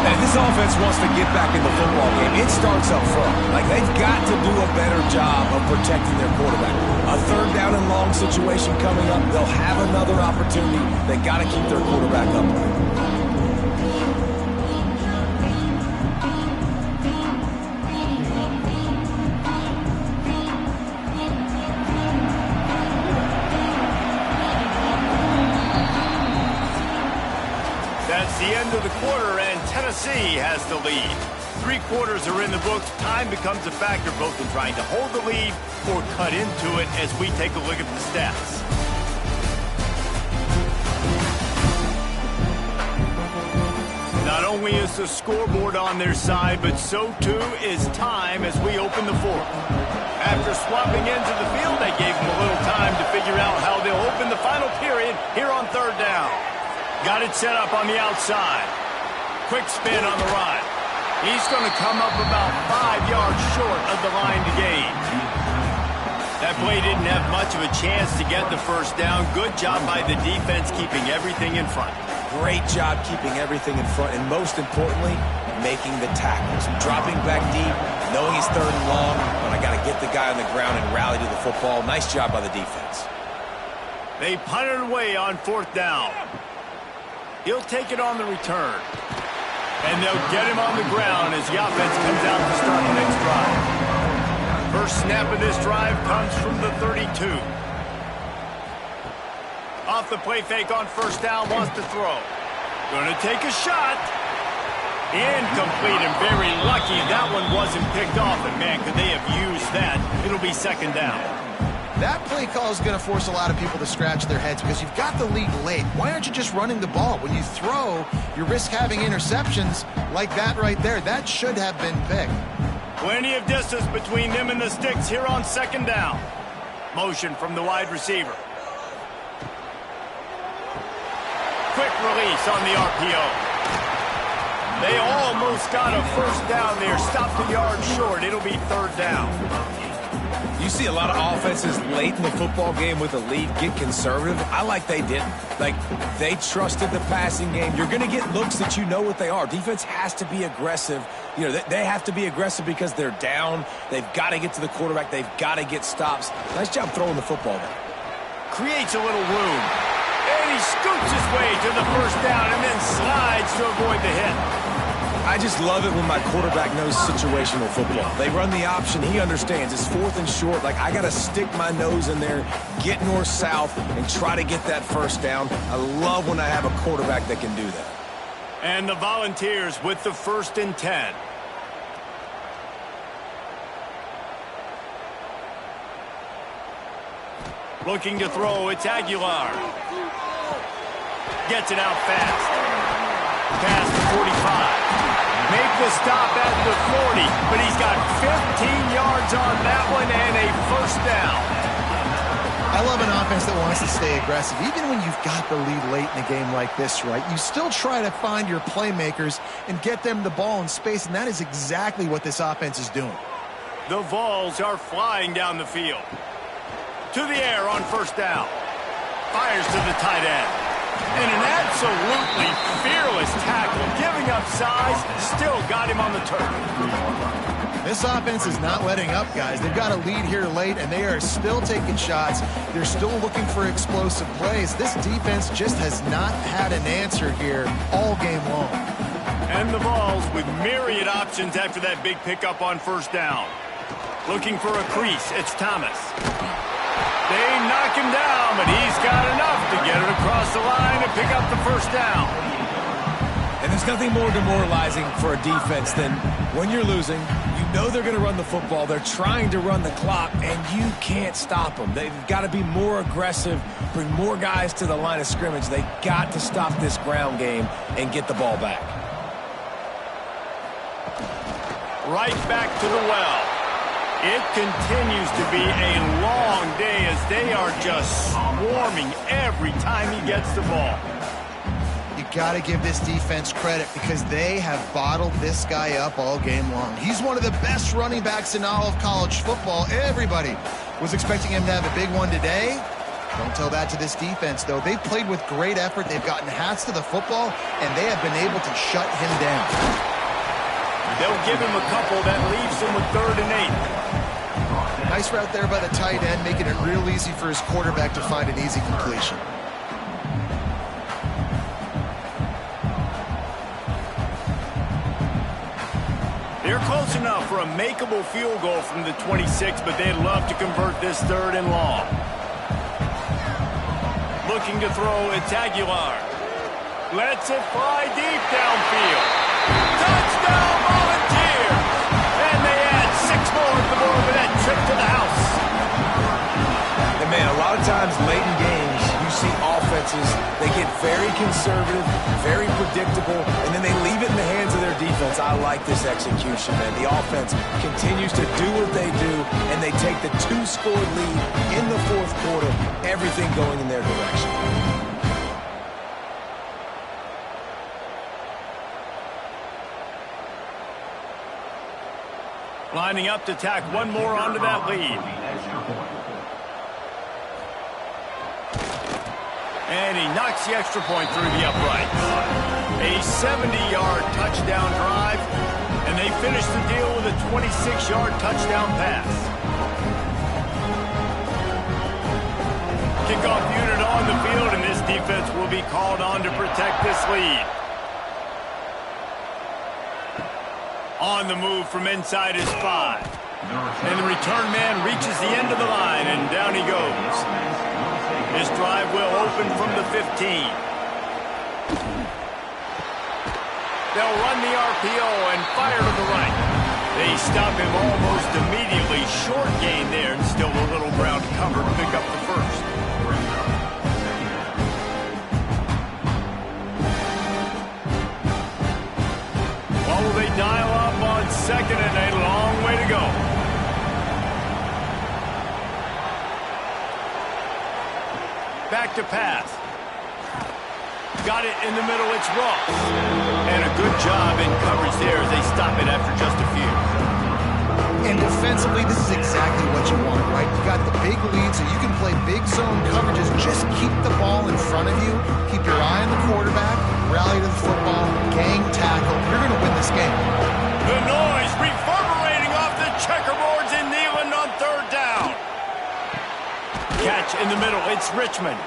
And if this offense wants to get back in the football game, it starts up front. Like, they've got to do a better job of protecting their quarterback. A 3rd down and long situation coming up. They'll have another opportunity. They got to keep their quarterback upright. That's the end of the quarter, and Tennessee has the lead. 3 quarters are in the books. Time becomes a factor both in trying to hold the lead or cut into it as we take a look at the stats. Not only is the scoreboard on their side, but so too is time as we open the 4th. After swapping ends of the field, they gave them a little time to figure out how they'll open the final period here on 3rd down. Got it set up on the outside. Quick spin on the right. He's going to come up about 5 yards short of the line to gain. That play didn't have much of a chance to get the first down. Good job by the defense keeping everything in front. Great job keeping everything in front, and most importantly, making the tackles. Dropping back deep, knowing he's 3rd and long, but I got to get the guy on the ground and rally to the football. Nice job by the defense. They punted away on 4th down. He'll take it on the return. And they'll get him on the ground as the offense comes out to start the next drive. First snap of this drive comes from the 32. Off the play fake on first down, wants to throw. Going to take a shot. Incomplete, and very lucky that one wasn't picked off. And man, could they have used that. It'll be second down. That play call is going to force a lot of people to scratch their heads because you've got the lead late. Why aren't you just running the ball? When you throw, you risk having interceptions like that right there. That should have been picked. Plenty of distance between them and the sticks here on second down. Motion from the wide receiver. Quick release on the RPO. They almost got a first down there. Stopped the yard short. It'll be third down. You see a lot of offenses late in the football game with a lead get conservative. I like they didn't. Like, they trusted the passing game. You're going to get looks that you know what they are. Defense has to be aggressive. You know, they have to be aggressive because they're down. They've got to get to the quarterback. They've got to get stops. Nice job throwing the football there. Creates a little room. And he scoots his way to the first down and then slides to avoid the hit. I just love it when my quarterback knows situational football. They run the option. He understands. It's fourth and short. Like, I got to stick my nose in there, get north-south, and try to get that first down. I love when I have a quarterback that can do that. And the Volunteers with the 1st and 10. Looking to throw, it's Aguilar. Gets it out fast. Pass to 45. Make the stop at the 40, but he's got 15 yards on that one and a first down. I love an offense that wants to stay aggressive. Even when you've got the lead late in a game like this, right, you still try to find your playmakers and get them the ball in space, and that is exactly what this offense is doing. The Vols are flying down the field. To the air on first down. Fires to the tight end. And an absolutely fearless tackle, giving up size, still got him on the turf. This offense is not letting up, guys. They've got a lead here late, and they are still taking shots. They're still looking for explosive plays. This defense just has not had an answer here all game long. And the Vols with myriad options after that big pickup on first down. Looking for a crease, it's Thomas. They knock him down, but he's got enough to get it across the line and pick up the first down. And there's nothing more demoralizing for a defense than when you're losing, you know they're going to run the football, they're trying to run the clock, and you can't stop them. They've got to be more aggressive, bring more guys to the line of scrimmage. They've got to stop this ground game and get the ball back. Right back to the well. It continues to be a long day as they are just swarming every time he gets the ball. You got to give this defense credit because they have bottled this guy up all game long. He's one of the best running backs in all of college football. Everybody was expecting him to have a big one today. Don't tell that to this defense, though. They've played with great effort. They've gotten hats to the football, and they have been able to shut him down. They'll give him a couple that leaves him with 3rd and 8. Nice route there by the tight end, making it real easy for his quarterback to find an easy completion. They're close enough for a makeable field goal from the 26, but they'd love to convert this 3rd and long. Looking to throw, it's Aguilar. Lets it fly deep downfield. Touchdown, Volunteers! And they add 6 more to the board with that trip to the house. And man, a lot of times late in games, you see offenses, they get very conservative, very predictable, and then they leave it in the hands of their defense. I like this execution, man. The offense continues to do what they do, and they take the 2-score lead in the 4th quarter, everything going in their direction. Lining up to tack one more onto that lead. And he knocks the extra point through the uprights. A 70-yard touchdown drive, and they finish the deal with a 26-yard touchdown pass. kickoff unit on the field, and this defense will be called on to protect this lead. On the move from inside his 5. And the return man reaches the end of the line, and down he goes. This drive will open from the 15. They'll run the RPO and fire to the right. They stop him almost immediately. Short gain there, and still a little ground cover to pick up the first. Well, will they dial up on second, and a long way to go. Back to pass. Got it in the middle, it's Ross. And a good job in coverage there as they stop it after just a few. And defensively, this is exactly what you want, right? You got the big lead, so you can play big zone coverages. Just keep the ball in front of you. Keep your eye on the quarterback. Rally to the football. Gang tackle. You're going to win this game. The noise reverberating off the checkerboards in Neyland on third down. Catch in the middle. It's Richmond.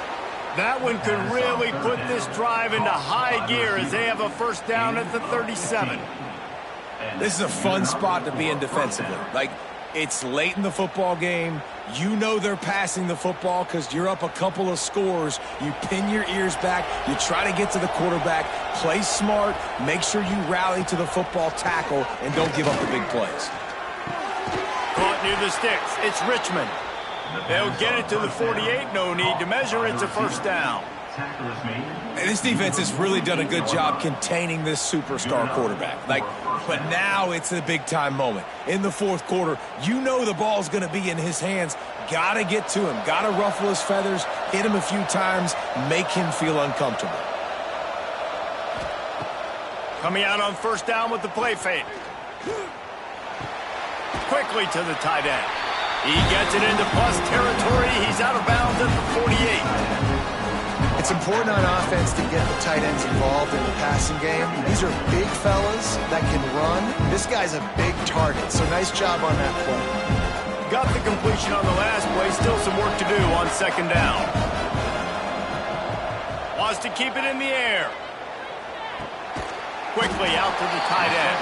That one could really put this drive into high gear as they have a first down at the 37. This is a fun spot to be in defensively. Like, it's late in the football game. You know they're passing the football because you're up a couple of scores. You pin your ears back. You try to get to the quarterback. Play smart. Make sure you rally to the football tackle and don't give up the big plays. Caught near the sticks. It's Richmond. They'll get it to the 48. No need to measure. It's a first down. And this defense has really done a good job containing this superstar quarterback. But now it's a big-time moment. In the fourth quarter, you know the ball's going to be in his hands. Got to get to him. Got to ruffle his feathers, hit him a few times, make him feel uncomfortable. Coming out on first down with the play fake. Quickly to the tight end. He gets it into plus territory. He's out of bounds at the 48. It's important on offense to get the tight ends involved in the passing game. These are big fellas that can run. This guy's a big target, so nice job on that play. Got the completion on the last play. Still some work to do on second down. Wants to keep it in the air. Quickly out to the tight end.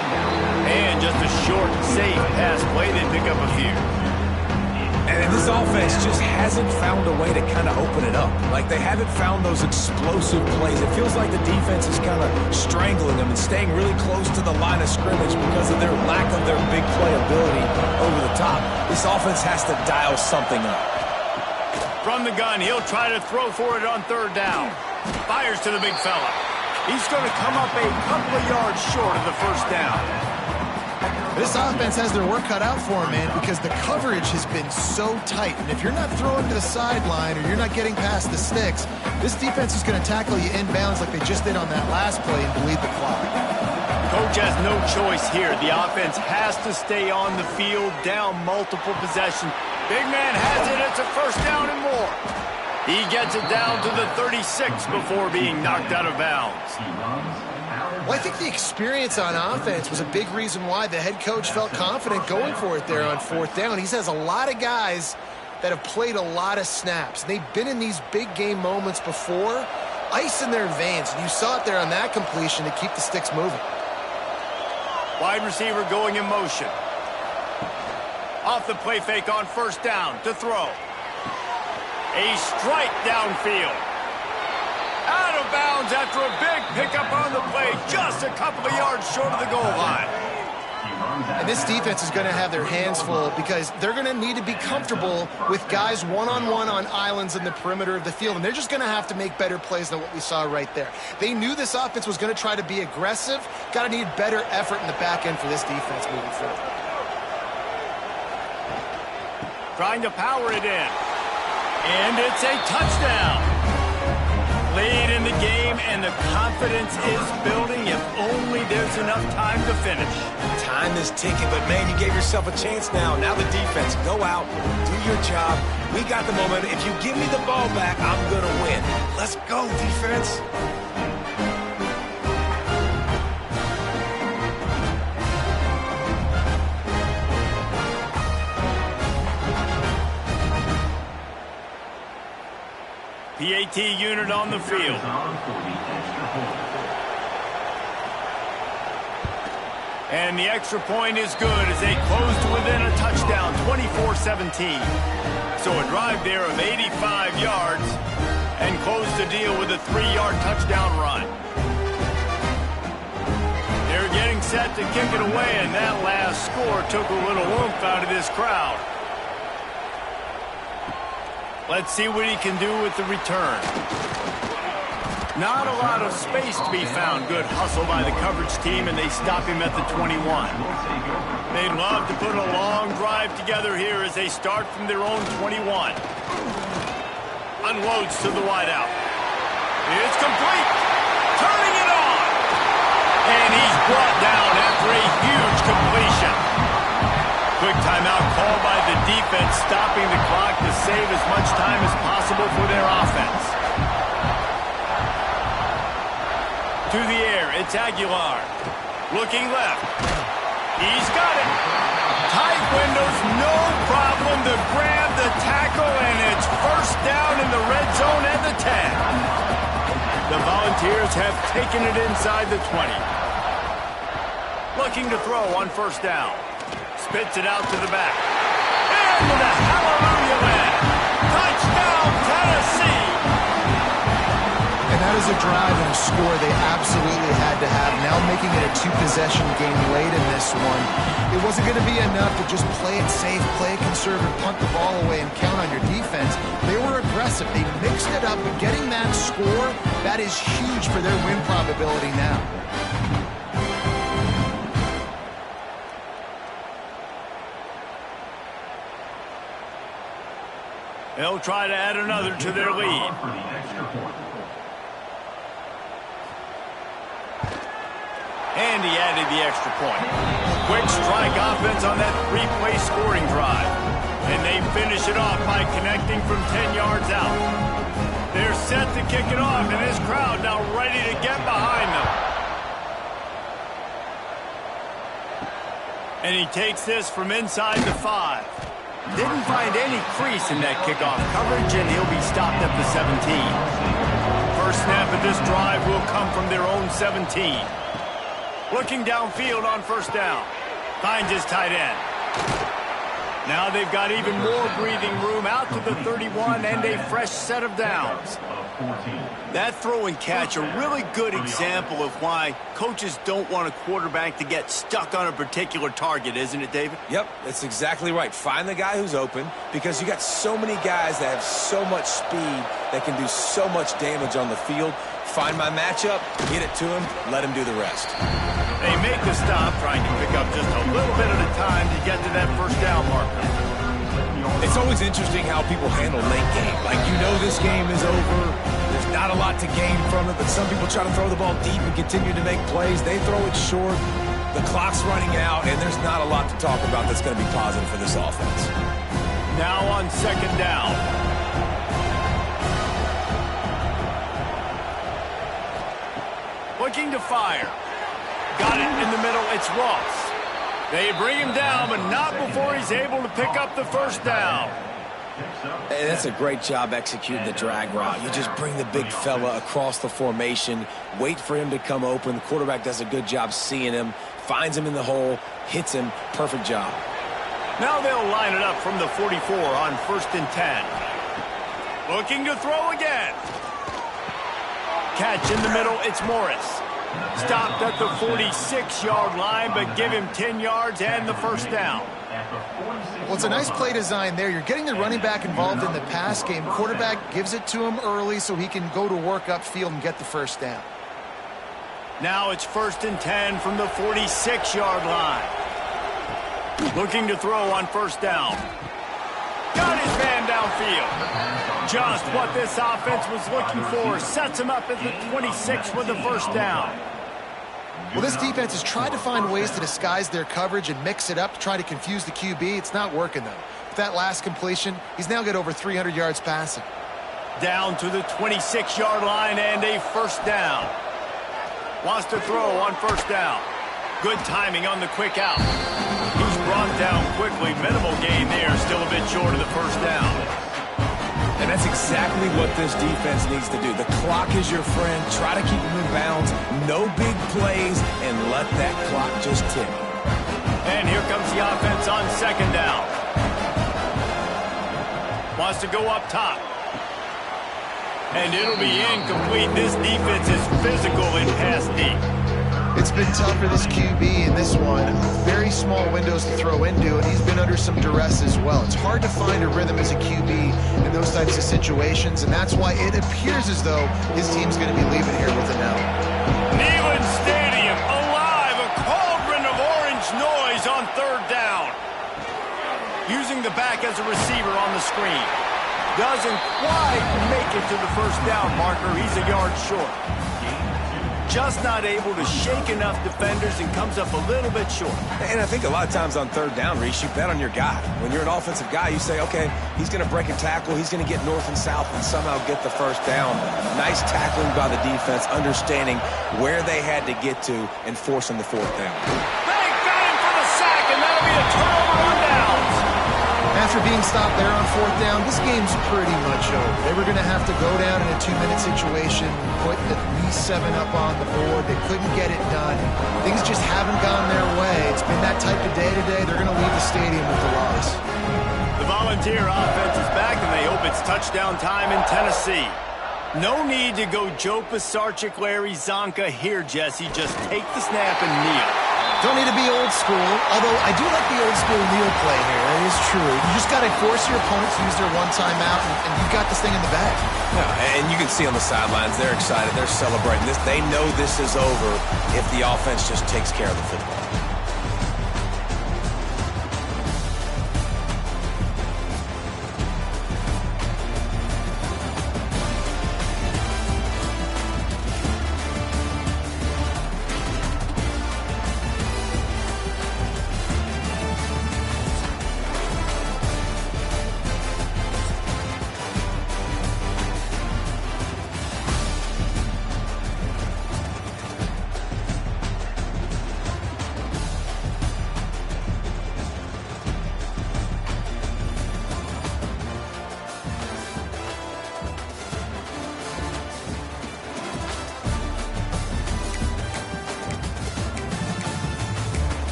And just a short, safe pass play. They pick up a few. And this offense just hasn't found a way to kind of open it up. Like, they haven't found those explosive plays. It feels like the defense is kind of strangling them and staying really close to the line of scrimmage because of their lack of their big play ability over the top. This offense has to dial something up. From the gun, he'll try to throw for it on third down. Fires to the big fella. He's going to come up a couple of yards short of the first down. This offense has their work cut out for them, man, because the coverage has been so tight. And if you're not throwing to the sideline or you're not getting past the sticks, this defense is going to tackle you inbounds like they just did on that last play and bleed the clock. Coach has no choice here. The offense has to stay on the field, down multiple possessions. Big man has it. It's a first down and more. He gets it down to the 36 before being knocked out of bounds. Well, I think the experience on offense was a big reason why the head coach felt confident going for it there on fourth down. He has a lot of guys that have played a lot of snaps. They've been in these big game moments before. Ice in their veins, and you saw it there on that completion to keep the sticks moving. Wide receiver going in motion. Off the play fake on first down to throw. A strike downfield. Out of bounds after a big pickup on the play, just a couple of yards short of the goal line. And this defense is going to have their hands full because they're going to need to be comfortable with guys one-on-one on islands in the perimeter of the field, and they're just going to have to make better plays than what we saw right there. They knew this offense was going to try to be aggressive. Got to need better effort in the back end for this defense moving forward. Trying to power it in. And it's a touchdown. Lead in the game, and the confidence is building if only there's enough time to finish. Time is ticking, but, man, you gave yourself a chance now. Now the defense, go out, do your job. We got the momentum. If you give me the ball back, I'm going to win. Let's go, defense. JT unit on the field. And the extra point is good as they close to within a touchdown, 24-17. So a drive there of 85 yards and close the deal with a 3-yard touchdown run. They're getting set to kick it away, and that last score took a little oomph out of this crowd. Let's see what he can do with the return. Not a lot of space to be found. Good hustle by the coverage team, and they stop him at the 21. They'd love to put a long drive together here as they start from their own 21. Unloads to the wideout. It's complete. Turning it on. And he's brought down after a huge completion. Quick timeout called by the defense, stopping the clock to save as much time as possible for their offense. To the air, it's Aguilar. Looking left. He's got it. Tight windows, no problem to grab the tackle, and it's first down in the red zone at the 10. The Volunteers have taken it inside the 20. Looking to throw on first down. Spits it out to the back. And with a hallelujah land. Touchdown, Tennessee! And that is a drive and a score they absolutely had to have. Now making it a 2-possession game late in this one. It wasn't going to be enough to just play it safe, play it conservative, punt the ball away, and count on your defense. They were aggressive. They mixed it up, and getting that score, that is huge for their win probability now. They'll try to add another to their lead. And he added the extra point. Quick strike offense on that 3-play scoring drive. And they finish it off by connecting from 10 yards out. They're set to kick it off, and this crowd now ready to get behind them. And he takes this from inside the 5. Didn't find any crease in that kickoff coverage, and he'll be stopped at the 17. First snap of this drive will come from their own 17. Looking downfield on first down. Finds his tight end. Now they've got even more breathing room out to the 31 and a fresh set of downs. That throw and catch, a really good example of why coaches don't want a quarterback to get stuck on a particular target, isn't it, David? Yep, that's exactly right. Find the guy who's open, because you got so many guys that have so much speed that can do so much damage on the field. Find my matchup, get it to him, let him do the rest. They make the stop, trying to pick up just a little bit at a time to get to that first down marker. It's always interesting how people handle late game. Like, you know this game is over. There's not a lot to gain from it, but some people try to throw the ball deep and continue to make plays. They throw it short. The clock's running out, and there's not a lot to talk about that's going to be positive for this offense. Now on second down. Looking to fire. Got it in the middle. It's Ross. They bring him down, but not before he's able to pick up the first down. Hey, that's a great job executing the drag route. You just bring the big fella across the formation, wait for him to come open. The quarterback does a good job seeing him, finds him in the hole, hits him. Perfect job. Now they'll line it up from the 44 on 1st and 10. Looking to throw again. Catch in the middle, it's Morris. Stopped at the 46-yard line, but give him 10 yards and the first down. Well, it's a nice play design there. You're getting the running back involved in the pass game. Quarterback gives it to him early so he can go to work upfield and get the first down. Now it's 1st and 10 from the 46-yard line. Looking to throw on first down. Got his man downfield. Just what this offense was looking for. Sets him up at the 26 with the first down. Well, this defense has tried to find ways to disguise their coverage and mix it up to try to confuse the QB. It's not working, though. With that last completion, he's now got over 300 yards passing. Down to the 26-yard line and a first down. Wants to throw on first down. Good timing on the quick out. He's brought down quickly. Minimal gain there. Still a bit short of the first down. And And that's exactly what this defense needs to do. The clock is your friend. Try to keep them in bounds. No big plays, and let that clock just tick. And here comes the offense on second down. Wants to go up top. And it'll be incomplete. This defense is physical in pass deep. It's been tough for this QB in this one. Very small windows to throw into, and he's been under some duress as well. It's hard to find a rhythm as a QB in those types of situations, and that's why it appears as though his team's going to be leaving here with an L. Neyland Stadium alive, a cauldron of orange noise on third down. Using the back as a receiver on the screen. Doesn't quite make it to the first down marker. He's a yard short. Just not able to shake enough defenders and comes up a little bit short. And I think a lot of times on third down, Reese, you bet on your guy. When you're an offensive guy, you say, okay, he's going to break a tackle, he's going to get north and south and somehow get the first down. Nice tackling by the defense, understanding where they had to get to and forcing the fourth down. They got him for the sack, and that'll be a turnover on downs. After being stopped there on fourth down, this game's pretty much over. They were going to have to go down in a 2-minute situation, put at least 7 up on the board. They couldn't get it done. Things just haven't gone their way. It's been that type of day today. They're going to leave the stadium with the loss. The Volunteer offense is back, and they hope it's touchdown time in Tennessee. No need to go Joe Pisarcik, Larry Zonka here, Jesse. Just take the snap and kneel. Don't need to be old school, although I do like the old school kneel play here. It is true. You just got to force your opponents to use their one timeout, and you've got this thing in the bag. Yeah, and you can see on the sidelines, they're excited. They're celebrating this. They know this is over if the offense just takes care of the football.